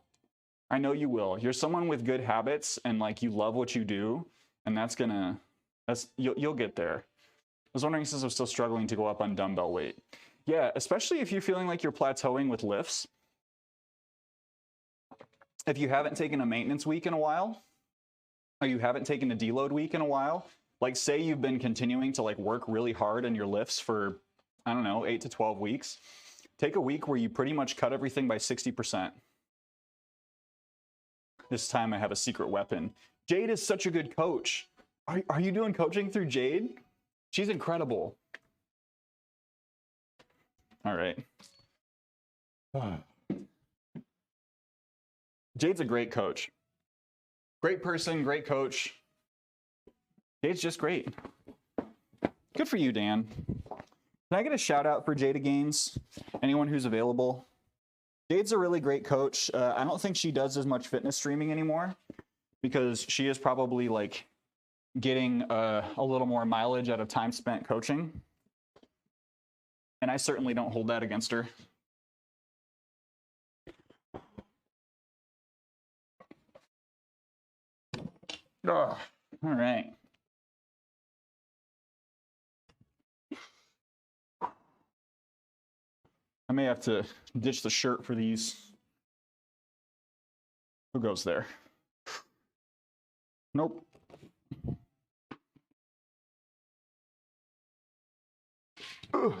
I know you will. You're someone with good habits and like you love what you do, and you'll get there. I was wondering, since I'm still struggling to go up on dumbbell weight. Yeah, especially if you're feeling like you're plateauing with lifts. If you haven't taken a maintenance week in a while, or you haven't taken a deload week in a while, like say you've been continuing to like work really hard in your lifts for, I don't know, 8 to 12 weeks, take a week where you pretty much cut everything by 60%. This time I have a secret weapon. Jade is such a good coach. Are you doing coaching through Jade? She's incredible. All right. Jade's a great coach. Great person, great coach. Jade's just great. Good for you, Dan. Can I get a shout out for Jada Gaines? Anyone who's available? Jade's a really great coach. I don't think she does as much fitness streaming anymore because she is probably like getting a little more mileage out of time spent coaching. And I certainly don't hold that against her. Oh, all right. I may have to ditch the shirt for these. Who goes there? Nope. Ugh.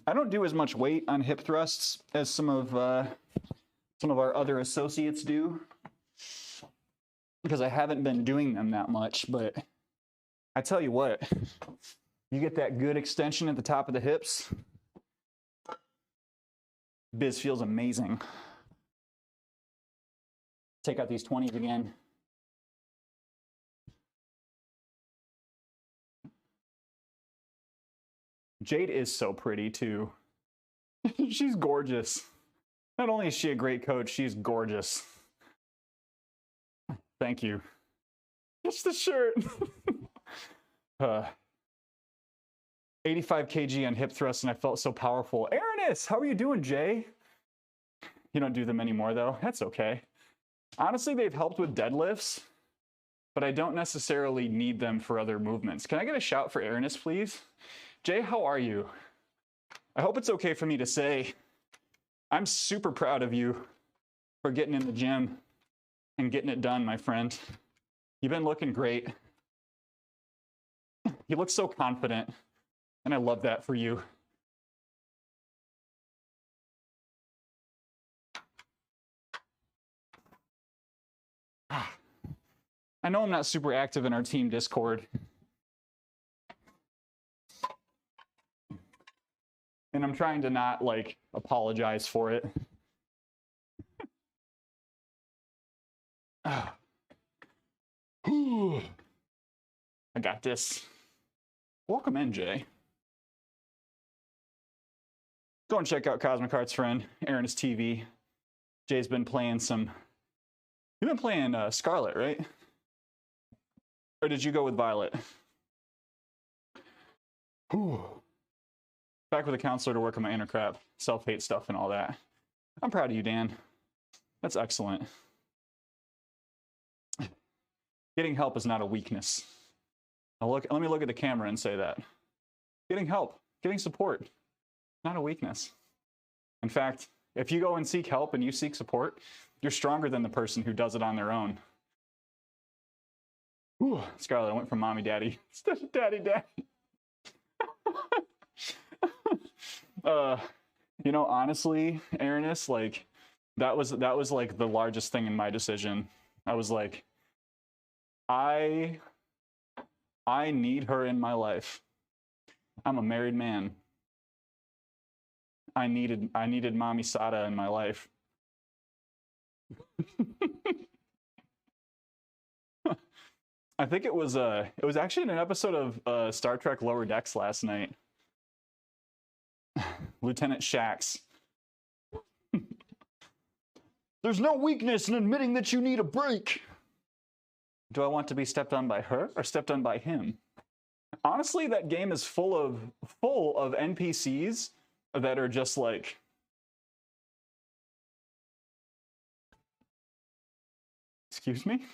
I don't do as much weight on hip thrusts as some of our other associates do, because I haven't been doing them that much. But I tell you what, you get that good extension at the top of the hips, biz feels amazing. Take out these 20s again. Jade is so pretty too. She's gorgeous. Not only is she a great coach, she's gorgeous. Thank you. Just the shirt. 85 kg on hip thrust, and I felt so powerful. Aaroness, how are you doing, Jay? You don't do them anymore, though. That's okay. Honestly, they've helped with deadlifts, but I don't necessarily need them for other movements. Can I get a shout for Aaroness, please? Jay, how are you? I hope it's okay for me to say I'm super proud of you for getting in the gym and getting it done, my friend. You've been looking great. You look so confident, and I love that for you. I know I'm not super active in our team Discord. And I'm trying to not, like, apologize for it. I got this. Welcome in, Jay. Go and check out Cosmic Arts friend, Aaron's TV. Jay's been playing some... You've been playing Scarlet, right? Or did you go with Violet? Whew. Back with a counselor to work on my inner crap, self-hate stuff and all that. I'm proud of you, Dan. That's excellent. Getting help is not a weakness. Now let me look at the camera and say that. Getting help, getting support, not a weakness. In fact, if you go and seek help and you seek support, you're stronger than the person who does it on their own. Ooh, Scarlett, I went from mommy, daddy, instead of daddy, daddy. You know, honestly, Aaroness, like, that was like the largest thing in my decision. I was like, I need her in my life. I'm a married man. I needed mommy Sada in my life. I think it was actually in an episode of Star Trek Lower Decks last night. Lieutenant Shax. There's no weakness in admitting that you need a break. Do I want to be stepped on by her or stepped on by him? Honestly, that game is full of NPCs that are just like... Excuse me?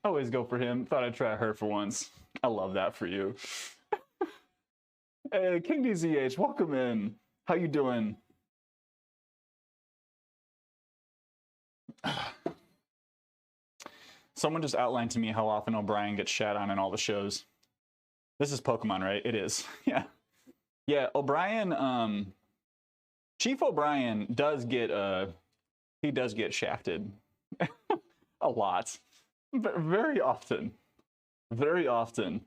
Always go for him. Thought I'd try her for once. I love that for you. Hey, King DZH, welcome in. How you doing? Someone just outlined to me how often O'Brien gets shat on in all the shows. This is Pokemon, right? It is. Yeah. Yeah, O'Brien, Chief O'Brien does get shafted. A lot. Very often. Very often.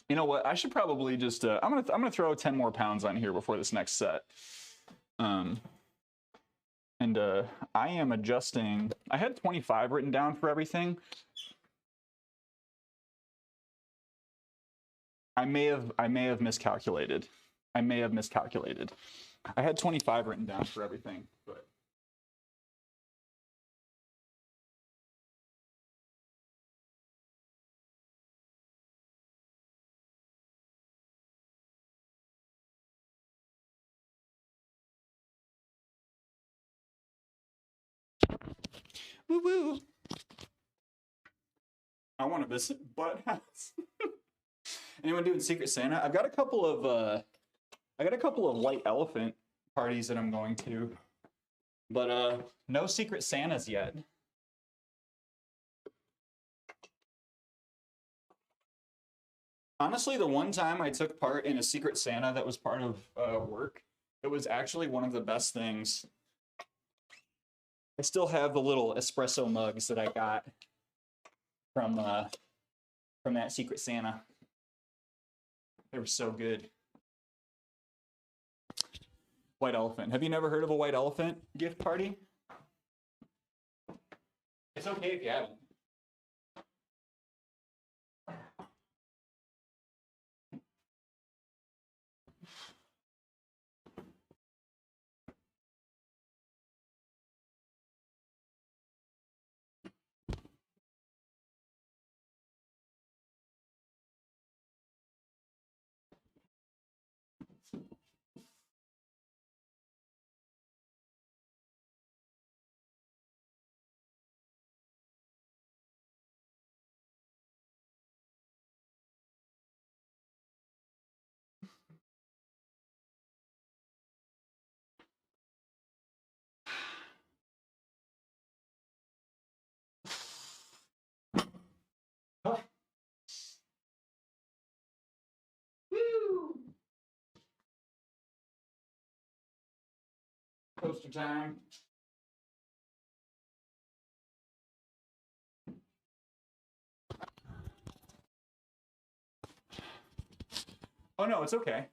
You know what? I should probably just I'm gonna throw 10 more pounds on here before this next set. I am adjusting. I had 25 written down for everything. I may have miscalculated. I had 25 written down for everything, but woo woo. I want to visit Butt House. Anyone doing Secret Santa? I've got a couple of white elephant parties that I'm going to, but no Secret Santas yet. Honestly, the one time I took part in a Secret Santa that was part of work, it was actually one of the best things. I still have the little espresso mugs that I got from that Secret Santa. They were so good. White elephant. Have you never heard of a white elephant gift party? It's okay if you haven't. Huh. Woo! Poster time. Oh no, it's okay.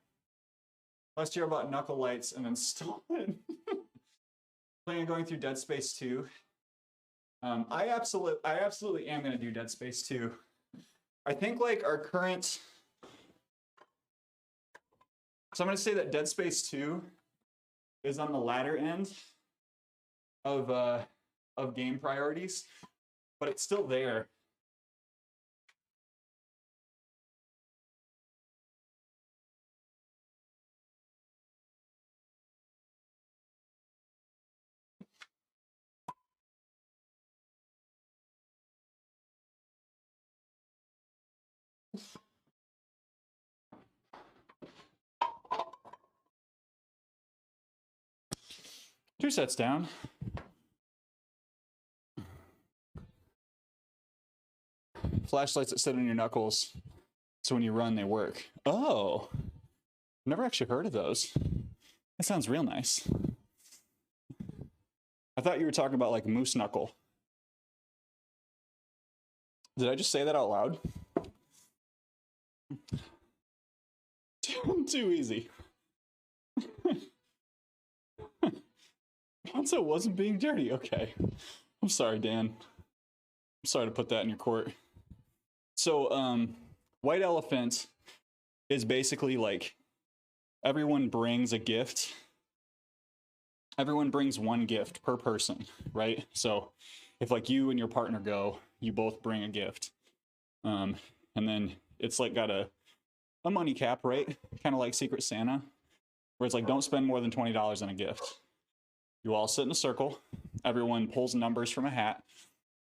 Last year about knuckle lights and then stolen. Planning on going through Dead Space 2. I absolutely am gonna do Dead Space 2. I think like our current. So I'm gonna say that Dead Space 2 is on the latter end of game priorities, but it's still there. Two sets down. Flashlights that sit on your knuckles, so when you run, they work. Oh, never actually heard of those. That sounds real nice. I thought you were talking about like moose knuckle. Did I just say that out loud? Too easy. Ponzo wasn't being dirty. Okay. I'm sorry, Dan. I'm sorry to put that in your court. So, white elephant is basically like everyone brings a gift. Everyone brings one gift per person, right? So if like you and your partner go, you both bring a gift. And then it's like got a money cap, right? Kind of like Secret Santa, where it's like don't spend more than $20 on a gift. You all sit in a circle, everyone pulls numbers from a hat,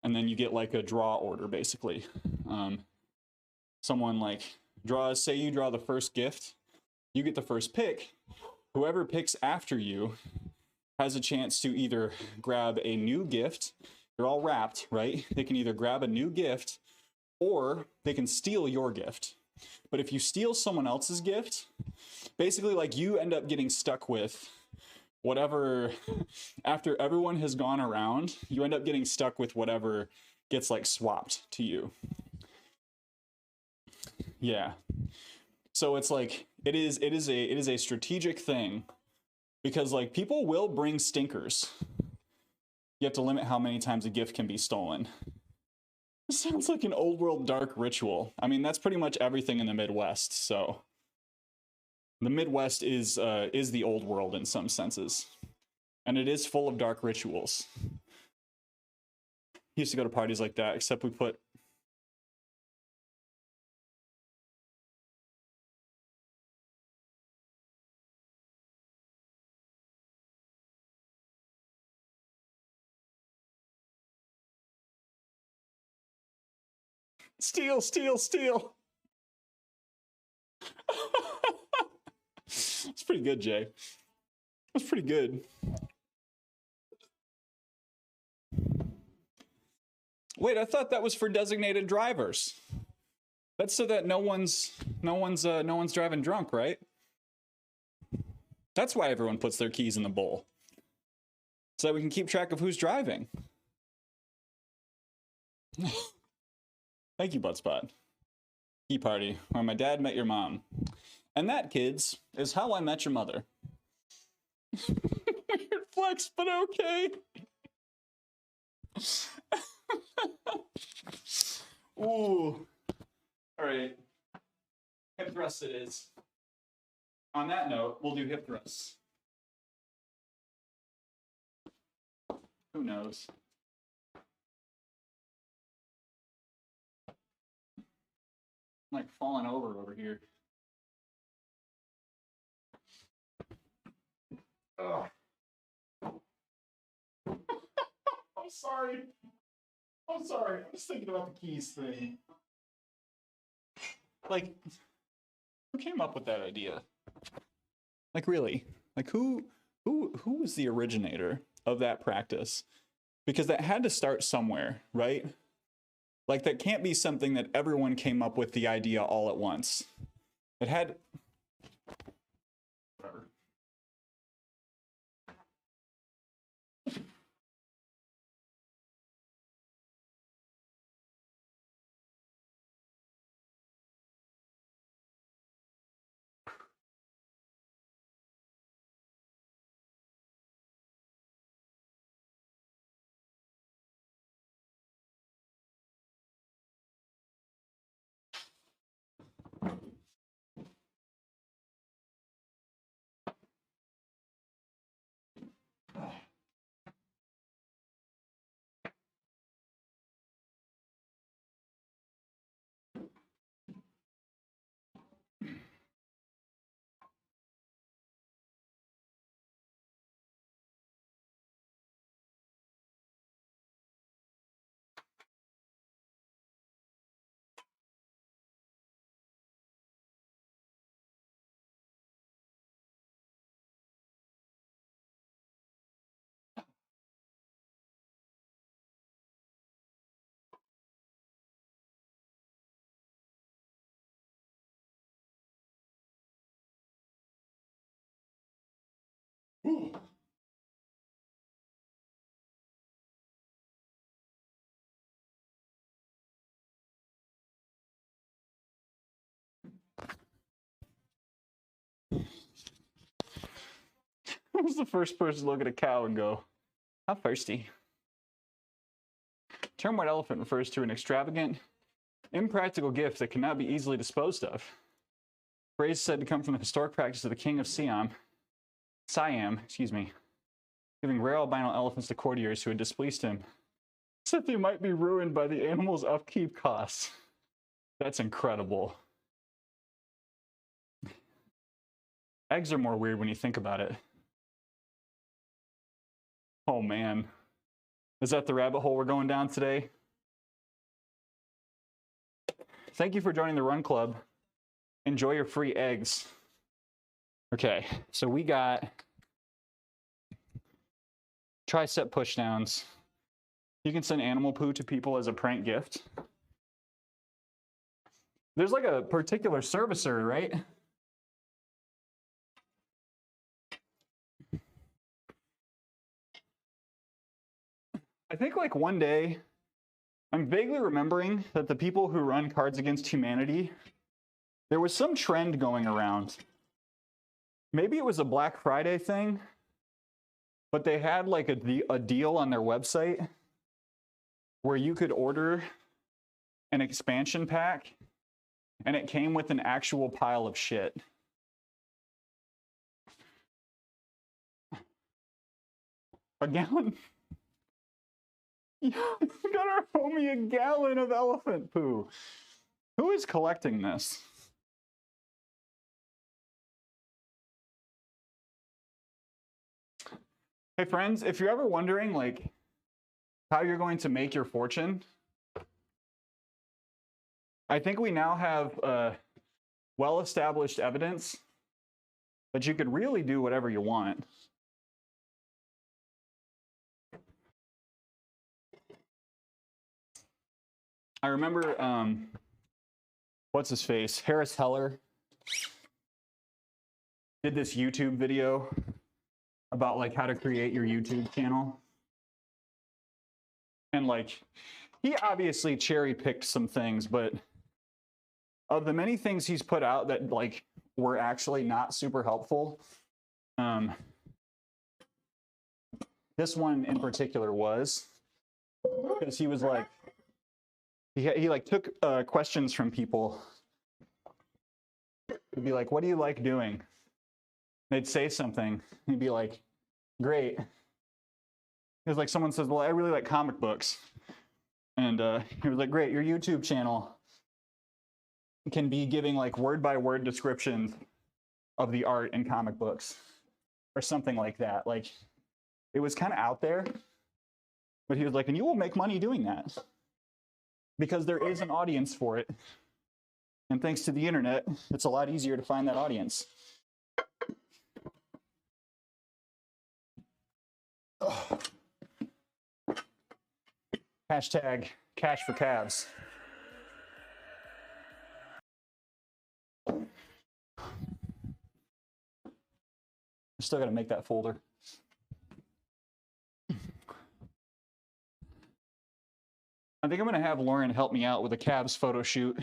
and then you get like a draw order basically. Someone like draws, say you draw the first gift, you get the first pick. Whoever picks after you has a chance to either grab a new gift. They're all wrapped, right? They can either grab a new gift or they can steal your gift. But if you steal someone else's gift, basically like you end up getting stuck with whatever, after everyone has gone around, you end up getting stuck with whatever gets like swapped to you. Yeah. So it's like, it is a strategic thing because like people will bring stinkers. You have to limit how many times a gift can be stolen. It sounds like an old world dark ritual. I mean, that's pretty much everything in the Midwest. So the Midwest is the old world in some senses, and it is full of dark rituals. Used to go to parties like that, except we put steal. It's pretty good, Jay. That's pretty good. Wait, I thought that was for designated drivers. That's so that no one's driving drunk, right? That's why everyone puts their keys in the bowl. So that we can keep track of who's driving. Thank you, Buttspot. Key party, where my dad met your mom. And that, kids, is how I met your mother. Weird flex, but okay. Ooh. All right. Hip thrust it is. On that note, we'll do hip thrusts. Who knows? I'm like falling over here. Ugh. I'm sorry. I'm sorry. I'm just thinking about the keys thing. Like, who came up with that idea? Like, really? Like, who was the originator of that practice? Because that had to start somewhere, right? Like, that can't be something that everyone came up with the idea all at once. It had... Whatever. Ooh. I was the first person to look at a cow and go, how thirsty. Term white elephant refers to an extravagant, impractical gift that cannot be easily disposed of. Phrase said to come from the historic practice of the king of Siam, giving rare albino elephants to courtiers who had displeased him, so that they might be ruined by the animal's upkeep costs. That's incredible. Eggs are more weird when you think about it. Oh man. Is that the rabbit hole we're going down today? Thank you for joining the Run Club. Enjoy your free eggs. Okay, so we got tricep pushdowns. You can send animal poo to people as a prank gift. There's like a particular servicer, right? I think like one day, I'm vaguely remembering that the people who run Cards Against Humanity, there was some trend going around. Maybe it was a Black Friday thing, but they had like a deal on their website where you could order an expansion pack and it came with an actual pile of shit. A gallon? Yeah, we got our homie a gallon of elephant poo. Who is collecting this? Hey friends, if you're ever wondering like how you're going to make your fortune, I think we now have well-established evidence that you could really do whatever you want. I remember, what's his face? Harris Heller did this YouTube video about like how to create your YouTube channel. And like, he obviously cherry picked some things, but of the many things he's put out that like were actually not super helpful, this one in particular was, because he was like, he like took questions from people. He'd be like, what do you like doing? They'd say something. He'd be like, great. It was like someone says, well, I really like comic books. And he was like, great, your YouTube channel can be giving like word by word descriptions of the art in comic books or something like that. Like, it was kind of out there, but he was like, and you will make money doing that because there is an audience for it. And thanks to the internet, it's a lot easier to find that audience. Oh. Hashtag cash for calves. I still got to make that folder. I think I'm going to have Lauren help me out with a calves photo shoot.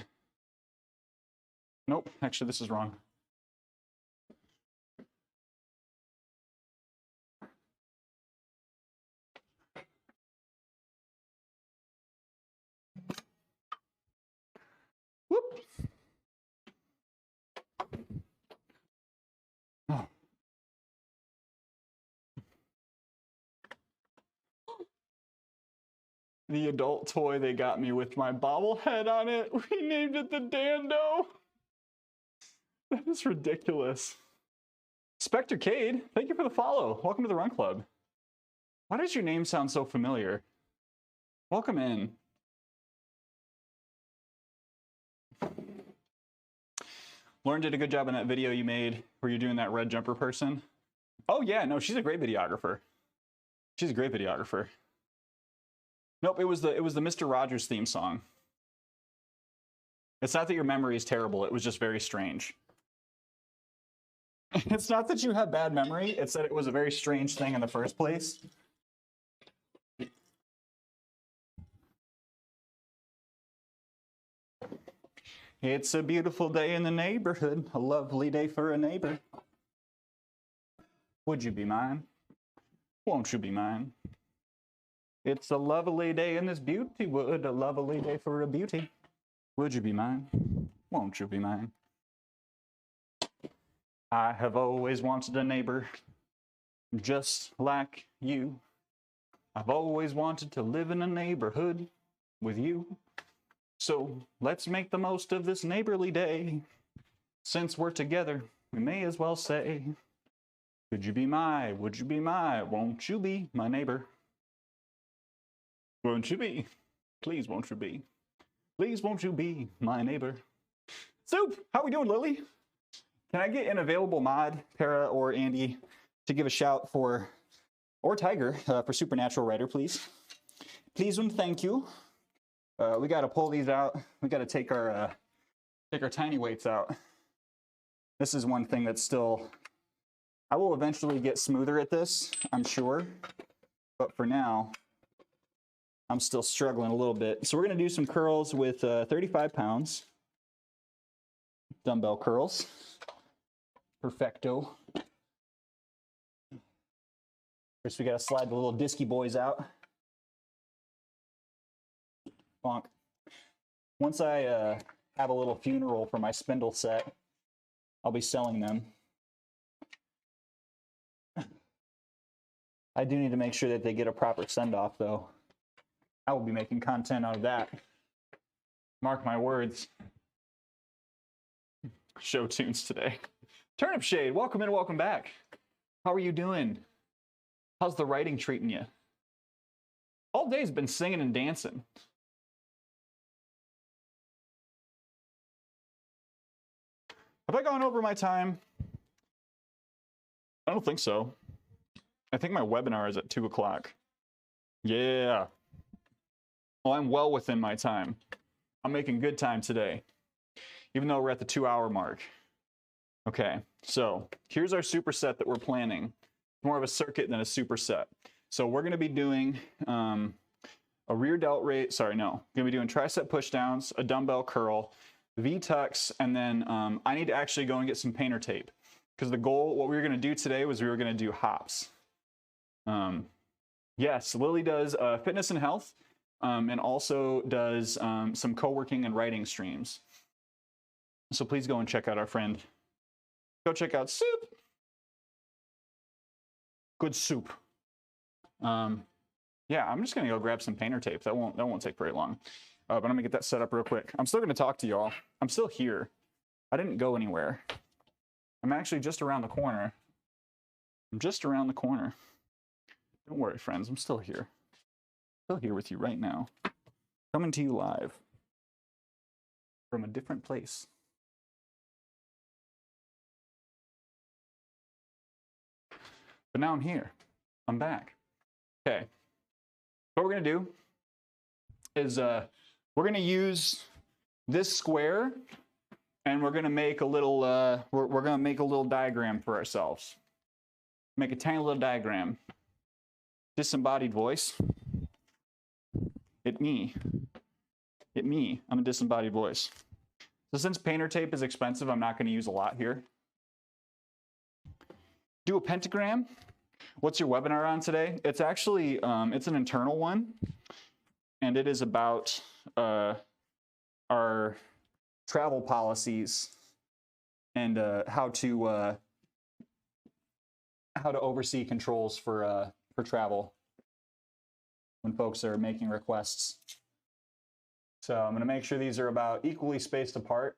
Nope, actually this is wrong. Whoop. Oh. The adult toy they got me with my bobblehead on it, we named it the Dando. That is ridiculous. Spectre Cade, thank you for the follow. Welcome to the Run Club. Why does your name sound so familiar? Welcome in. Lauren did a good job in that video you made where you're doing that red jumper person. Oh yeah, no, she's a great videographer. She's a great videographer. Nope, it was the Mr. Rogers theme song. It's not that your memory is terrible, it was just very strange. It's not that you have bad memory, it's that it was a very strange thing in the first place. It's a beautiful day in the neighborhood, a lovely day for a neighbor. Would you be mine? Won't you be mine? It's a lovely day in this beauty wood, a lovely day for a beauty. Would you be mine? Won't you be mine? I have always wanted a neighbor just like you. I've always wanted to live in a neighborhood with you. So let's make the most of this neighborly day. Since we're together, we may as well say, could you be my, would you be my, won't you be my neighbor? Won't you be? Please won't you be? Please won't you be my neighbor? Soup, how we doing, Lily? Can I get an available mod, Para or Andy, to give a shout for, or Tiger, for Supernatural Writer, please? Please and thank you. We got to pull these out. We got to take our tiny weights out. This is one thing that's still, I will eventually get smoother at this, I'm sure. But for now, I'm still struggling a little bit. So we're going to do some curls with 35 pounds. Dumbbell curls. Perfecto. First, we got to slide the little disky boys out. Bonk. Once I have a little funeral for my spindle set, I'll be selling them. I do need to make sure that they get a proper send-off, though. I will be making content out of that. Mark my words. Show tunes today. Turnip Shade, welcome in, welcome back. How are you doing? How's the writing treating you? All day's been singing and dancing. Have I gone over my time? I don't think so. I think my webinar is at 2 o'clock. Yeah. Well, I'm well within my time. I'm making good time today. even though we're at the 2-hour mark. Okay, so here's our superset that we're planning. More of a circuit than a superset. So we're gonna be doing a rear delt raise, gonna be doing tricep pushdowns, a dumbbell curl, V-tucks, and then I need to actually go and get some painter tape. Because the goal, what we were gonna do today was we were gonna do hops. Yes, Lily does fitness and health, and also does some co-working and writing streams. So please go and check out our friend. Go check out Soup. Good soup. Yeah, I'm just gonna go grab some painter tape. That won't take very long. But I'm gonna get that set up real quick. I'm still gonna talk to y'all. I'm still here. I didn't go anywhere. I'm actually just around the corner. I'm just around the corner. Don't worry, friends. I'm still here. Still here with you right now. Coming to you live from a different place. But now I'm here. I'm back. Okay. What we're gonna do is we're gonna use this square, and we're gonna make a little we're gonna make a little diagram for ourselves. Make a tiny little diagram. Disembodied voice. It me. I'm a disembodied voice. So since painter tape is expensive, I'm not gonna use a lot here. Do a pentagram. What's your webinar on today? It's actually, it's an internal one, and it is about our travel policies and how to oversee controls for travel when folks are making requests. So I'm gonna make sure these are about equally spaced apart.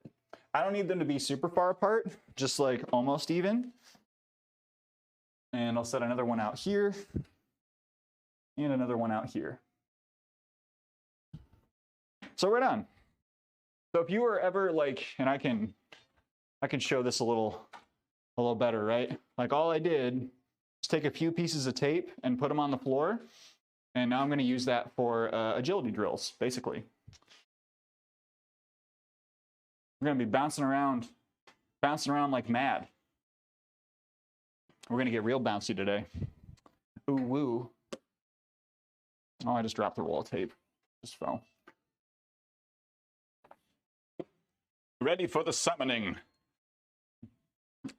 I don't need them to be super far apart, just like almost even. And I'll set another one out here and another one out here. So we're done. So if you were ever like, and I can show this a little better, right? Like all I did is take a few pieces of tape and put them on the floor. And now I'm going to use that for agility drills, basically. We're going to be bouncing around like mad. We're going to get real bouncy today. Ooh, woo. Oh, I just dropped the roll of tape. Just fell. Ready for the summoning.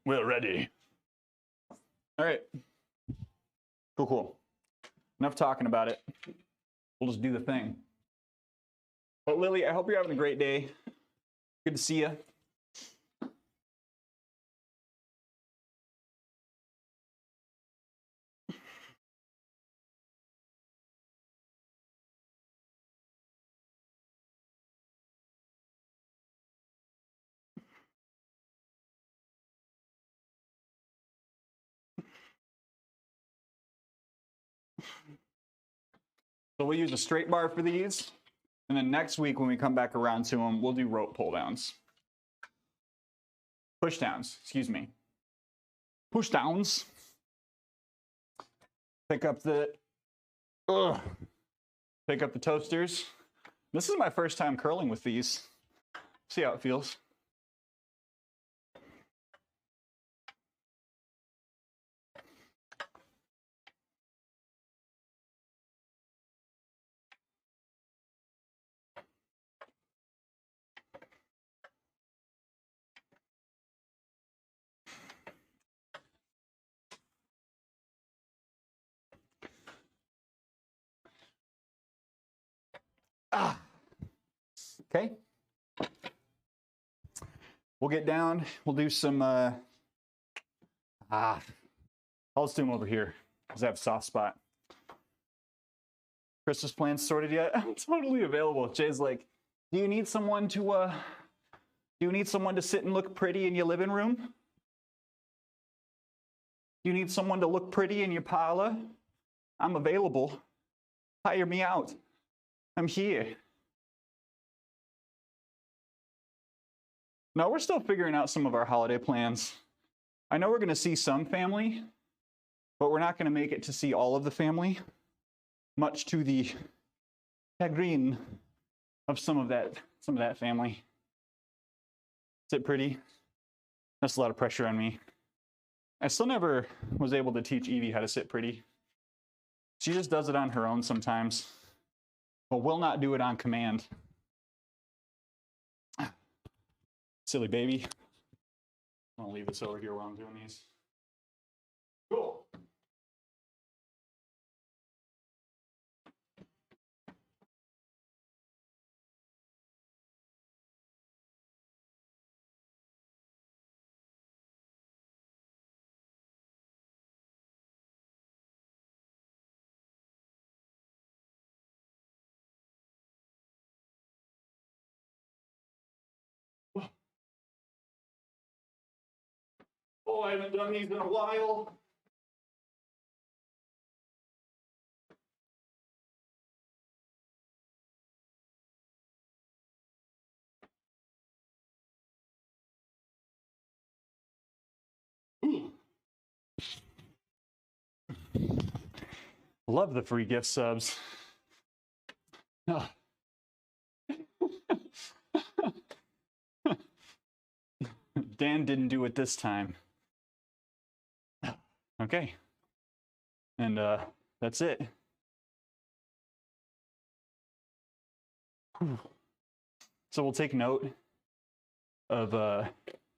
We're ready. All right. Cool. Enough talking about it. We'll just do the thing. But Lily, I hope you're having a great day. Good to see you. So we'll use a straight bar for these. And then next week when we come back around to them, we'll do rope pull downs. Push downs, excuse me. Push downs. Pick up the toasters. This is my first time curling with these. See how it feels. Okay. We'll get down. We'll do some. I'll just do them over here because I have a soft spot. Christmas plans sorted yet? I'm totally available. Jay's like, do you need someone to sit and look pretty in your living room? Do you need someone to look pretty in your parlor? I'm available. Hire me out. I'm here. No, we're still figuring out some of our holiday plans. I know we're going to see some family, but we're not going to make it to see all of the family, much to the chagrin of some of that family. Sit pretty. That's a lot of pressure on me. I still never was able to teach Evie how to sit pretty. She just does it on her own sometimes, but will not do it on command. Silly baby. I'm gonna leave this over here while I'm doing these. Cool. Oh, I haven't done these in a while. Ooh. Love the free gift subs. Oh. Dan didn't do it this time. Okay. And that's it. Whew. So we'll take note of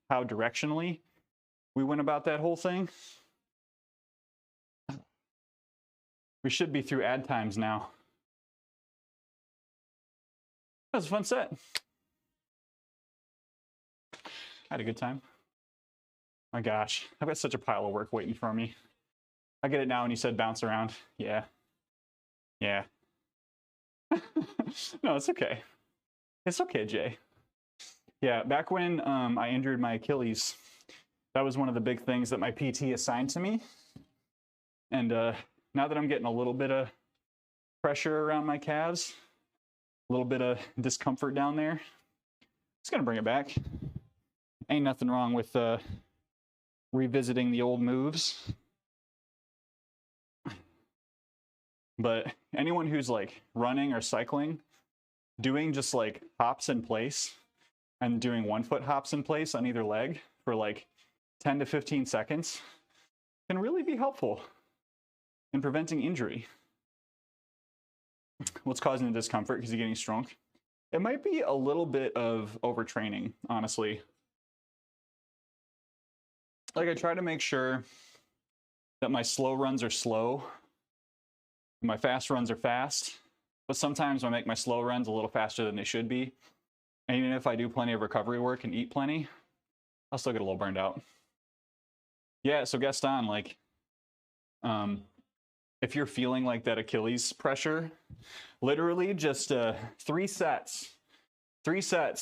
how directionally we went about that whole thing. We should be through ad times now. That was a fun set. I had a good time. My gosh, I've got such a pile of work waiting for me. I get it now when you said bounce around. Yeah. Yeah. No, it's okay. It's okay, Jay. Yeah, back when I injured my Achilles, that was one of the big things that my PT assigned to me. And now that I'm getting a little bit of pressure around my calves, a little bit of discomfort down there, it's gonna bring it back. Ain't nothing wrong with revisiting the old moves. But anyone who's like running or cycling, doing just like hops in place and doing 1 foot hops in place on either leg for like 10 to 15 seconds can really be helpful in preventing injury. What's causing the discomfort? Because you're getting strong. It might be a little bit of overtraining, honestly. Like I try to make sure that my slow runs are slow, and my fast runs are fast, but sometimes I make my slow runs a little faster than they should be. And even if I do plenty of recovery work and eat plenty, I'll still get a little burned out. Yeah, so Gaston, like, if you're feeling like that Achilles pressure, literally just 3 sets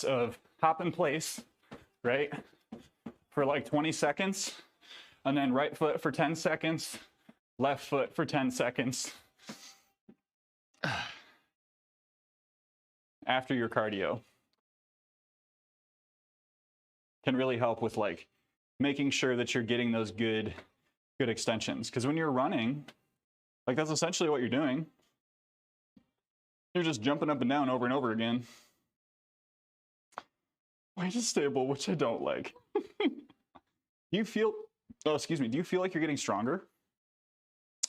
of hop in place, right? For like 20 seconds, and then right foot for 10 seconds, left foot for 10 seconds. After your cardio can really help with like making sure that you're getting those good extensions. Because when you're running, like that's essentially what you're doing. You're just jumping up and down over and over again. Weight is stable, which I don't like. Do you feel like you're getting stronger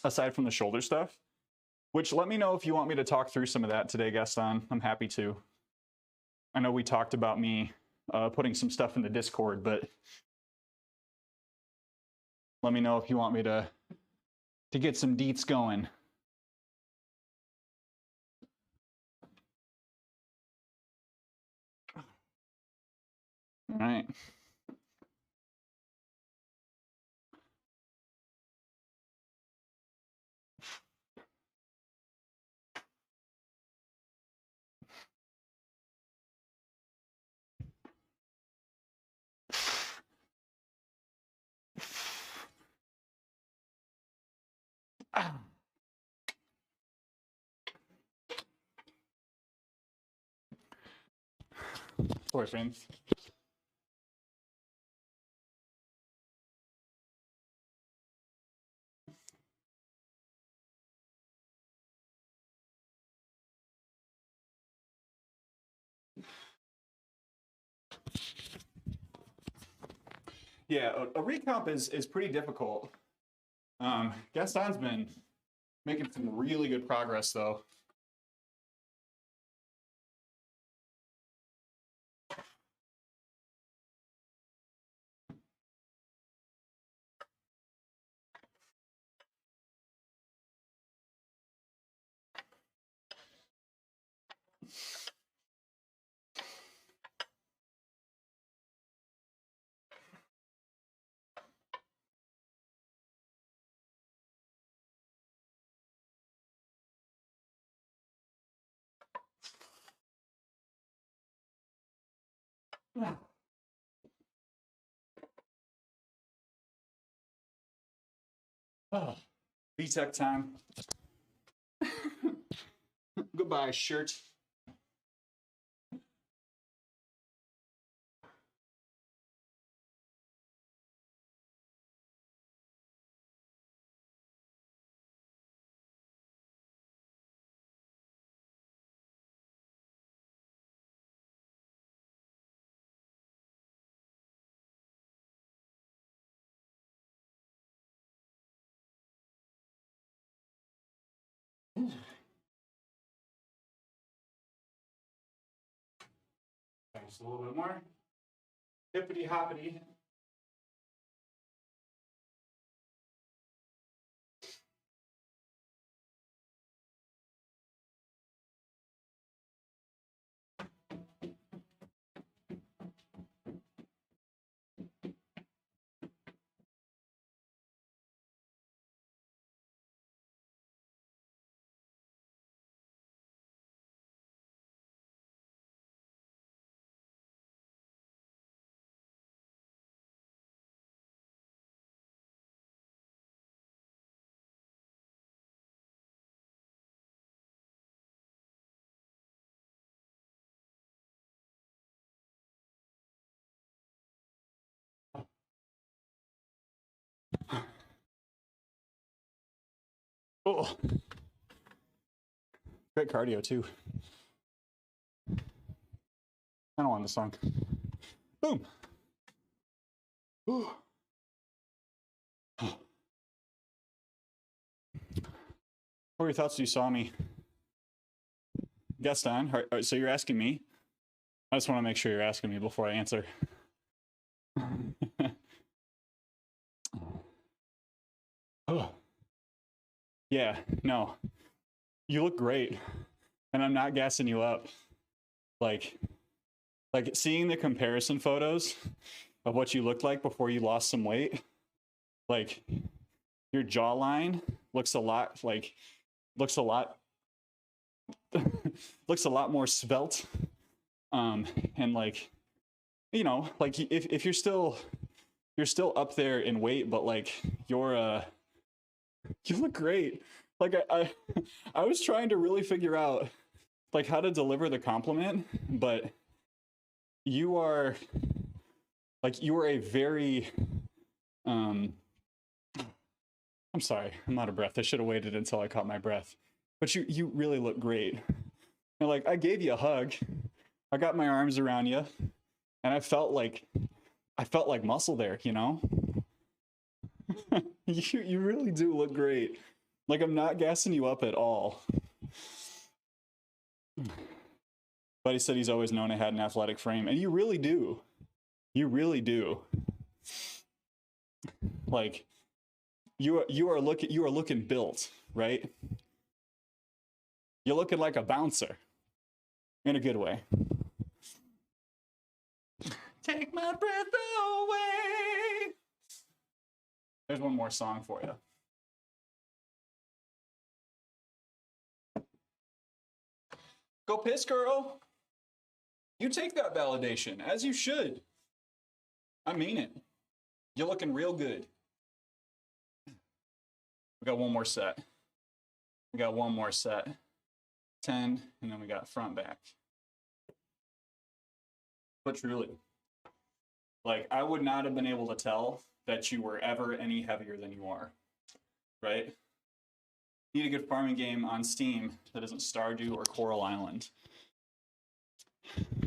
aside from the shoulder stuff? Which, let me know if you want me to talk through some of that today, Gaston. I'm happy to. I know we talked about me putting some stuff in the Discord, but let me know if you want me to get some deets going. All right. Sorry, friends. Yeah, a recomp is pretty difficult. Gaston's been making some really good progress though. Oh, VTech time. Goodbye, shirt. Just a little bit more. Hippity hoppity. Oh, great cardio too. I don't want this song. Boom. Ooh. What were your thoughts when you saw me? Gaston, so you're asking me? I just want to make sure you're asking me before I answer. Oh. Yeah, no. You look great. And I'm not gassing you up. Like seeing the comparison photos of what you looked like before you lost some weight, like your jawline looks a lot looks a lot more svelte. And like, you know, like if you're still up there in weight, but like you look great. Like I was trying to really figure out like how to deliver the compliment, but you are a very I'm sorry, I'm out of breath. I should have waited until I caught my breath. But you really look great. And like I gave you a hug. I got my arms around you and I felt like muscle there, you know? You really do look great. Like I'm not gassing you up at all. But he said he's always known I had an athletic frame, and you really do. You really do. Like you are looking built, right? You're looking like a bouncer in a good way. Take my breath away. There's one more song for you. Go piss, girl. You take that validation, as you should. I mean it. You're looking real good. We got one more set. 10, and then we got front back. But truly, like I would not have been able to tell that you were ever any heavier than you are, right? Need a good farming game on Steam that isn't Stardew or Coral Island.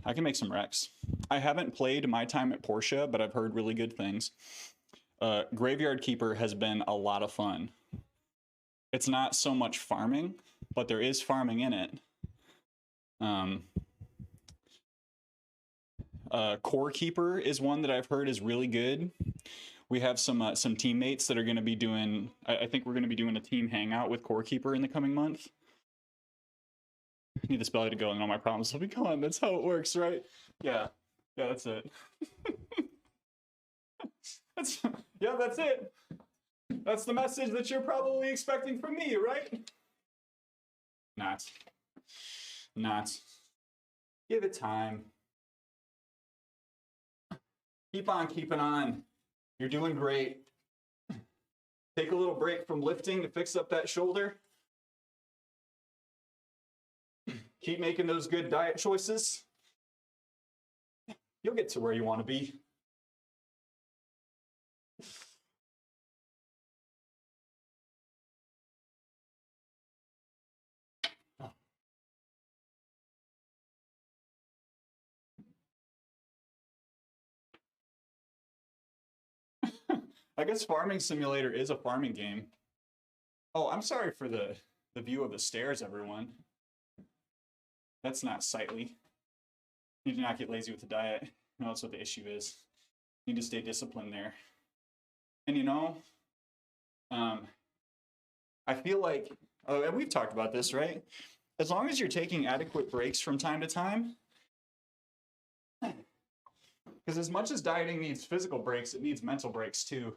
I can make some wrecks. I haven't played my time at Porsche, but I've heard really good things. Graveyard Keeper has been a lot of fun. It's not so much farming, but there is farming in it. Core Keeper is one that I've heard is really good. We have some teammates that are going to be doing. I think we're going to be doing a team hangout with Core Keeper in the coming month. I need this belly to go, and all my problems will be gone. That's how it works, right? Yeah, that's it. That's it. That's the message that you're probably expecting from me, right? Not. Give it time. Keep on keeping on. You're doing great. Take a little break from lifting to fix up that shoulder. Keep making those good diet choices. You'll get to where you want to be. I guess Farming Simulator is a farming game. Oh, I'm sorry for the view of the stairs, everyone. That's not sightly. You need to not get lazy with the diet. No, that's what the issue is. You need to stay disciplined there. And you know, I feel like, and we've talked about this, right? As long as you're taking adequate breaks from time to time, because as much as dieting needs physical breaks, it needs mental breaks too.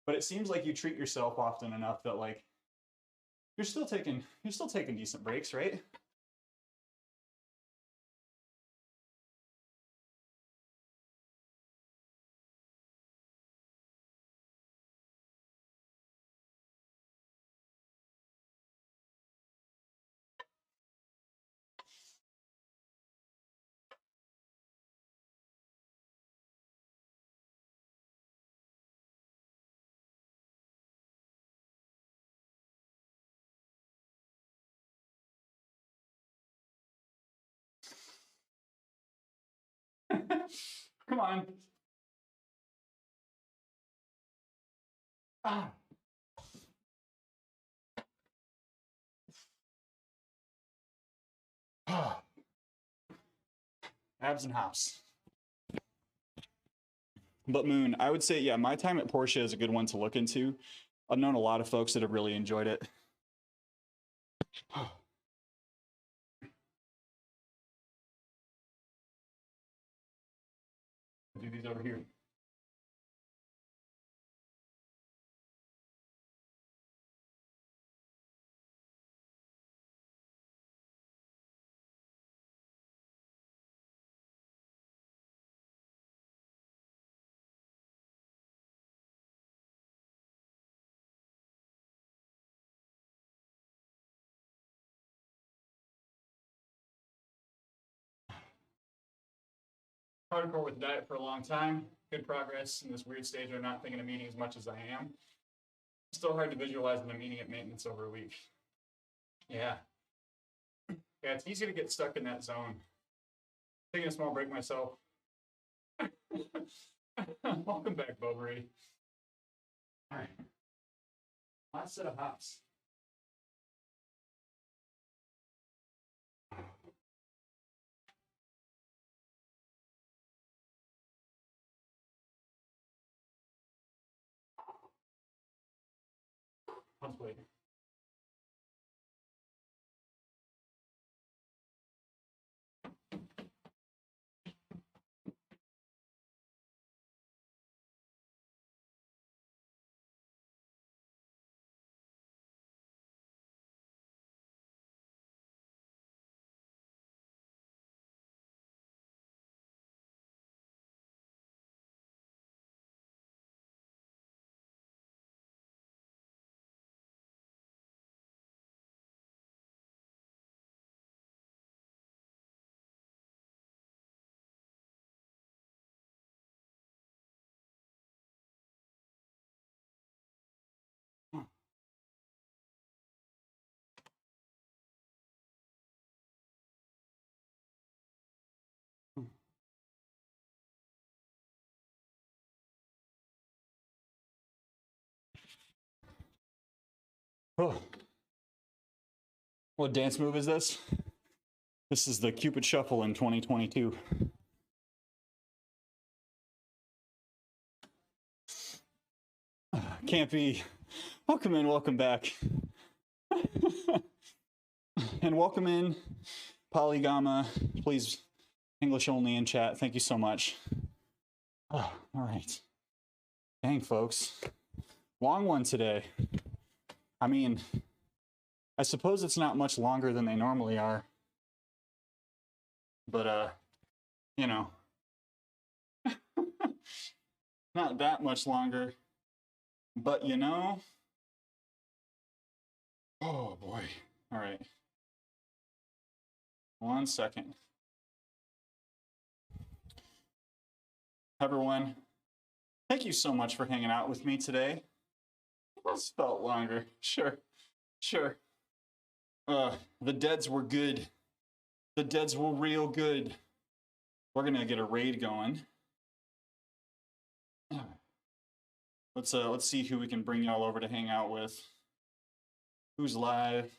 But it seems like you treat yourself often enough that like you're still taking decent breaks, right? Come on. Ah. Abs and hops. But Moon, I would say, yeah, my time at Porsche is a good one to look into. I've known a lot of folks that have really enjoyed it. Do these over here. Hardcore with diet for a long time. Good progress in this weird stage where I'm not thinking of eating as much as I am. Still hard to visualize when I'm eating at maintenance over a week. Yeah. Yeah, it's easy to get stuck in that zone. Taking a small break myself. Welcome back, Bovary. All right. Last set of hops. Let's wait. Oh. What dance move is this? This is the Cupid Shuffle in 2022. Can't be. Welcome in, welcome back. And welcome in, Polygama. Please, English only in chat. Thank you so much. Oh, all right. Dang, folks. Long one today. I mean, I suppose it's not much longer than they normally are. But, you know, not that much longer. But, you know, oh boy. All right. 1 second. Everyone, thank you so much for hanging out with me today. This felt longer. Sure. The deads were good. The deads were real good. We're gonna get a raid going. Let's see who we can bring y'all over to hang out with. Who's live?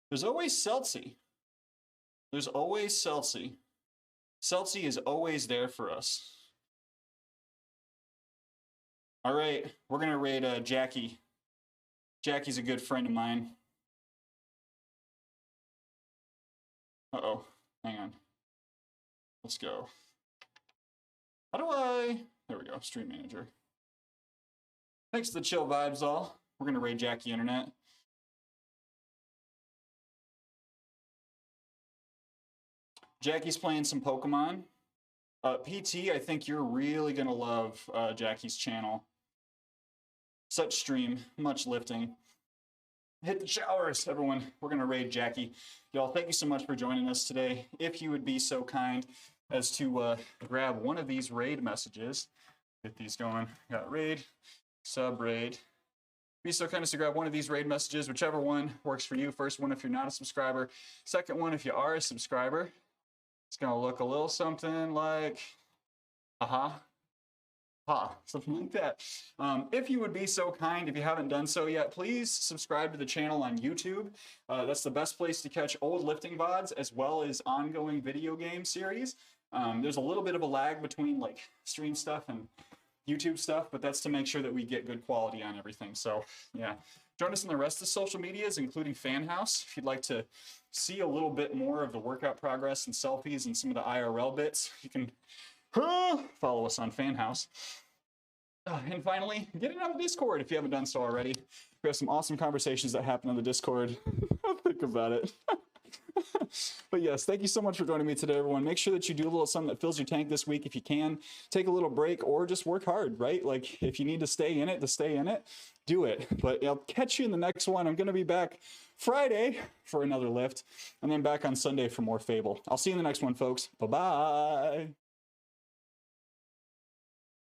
There's always Celtsy. There's always Celtsy. Celtsy is always there for us. All right, we're gonna raid Jackie. Jackie's a good friend of mine. Uh-oh, hang on. Let's go. How do I... There we go, Stream Manager. Thanks to the chill vibes all. We're gonna raid Jackie Internet. Jackie's playing some Pokemon. PT, I think you're really gonna love Jackie's channel. Such stream, much lifting. Hit the showers, everyone. We're gonna raid Jackie. Y'all, thank you so much for joining us today. If you would be so kind as to grab one of these raid messages. Get these going. Got raid, sub raid. Be so kind as to grab one of these raid messages, whichever one works for you. First one if you're not a subscriber. Second one if you are a subscriber. It's gonna look a little something like, something like that. If you would be so kind, if you haven't done so yet, please subscribe to the channel on YouTube. That's the best place to catch old lifting VODs as well as ongoing video game series. There's a little bit of a lag between like stream stuff and YouTube stuff, but that's to make sure that we get good quality on everything. So yeah, join us in the rest of the social medias, including Fan House. If you'd like to see a little bit more of the workout progress and selfies and some of the IRL bits, you can follow us on Fan House. And finally, get in on the Discord if you haven't done so already. We have some awesome conversations that happen on the Discord. Think about it. But yes, thank you so much for joining me today, everyone. Make sure that you do a little something that fills your tank this week if you can. Take a little break or just work hard, right? Like if you need to stay in it, do it. But I'll catch you in the next one. I'm going to be back Friday for another lift and then back on Sunday for more Fable. I'll see you in the next one, folks. Bye-bye.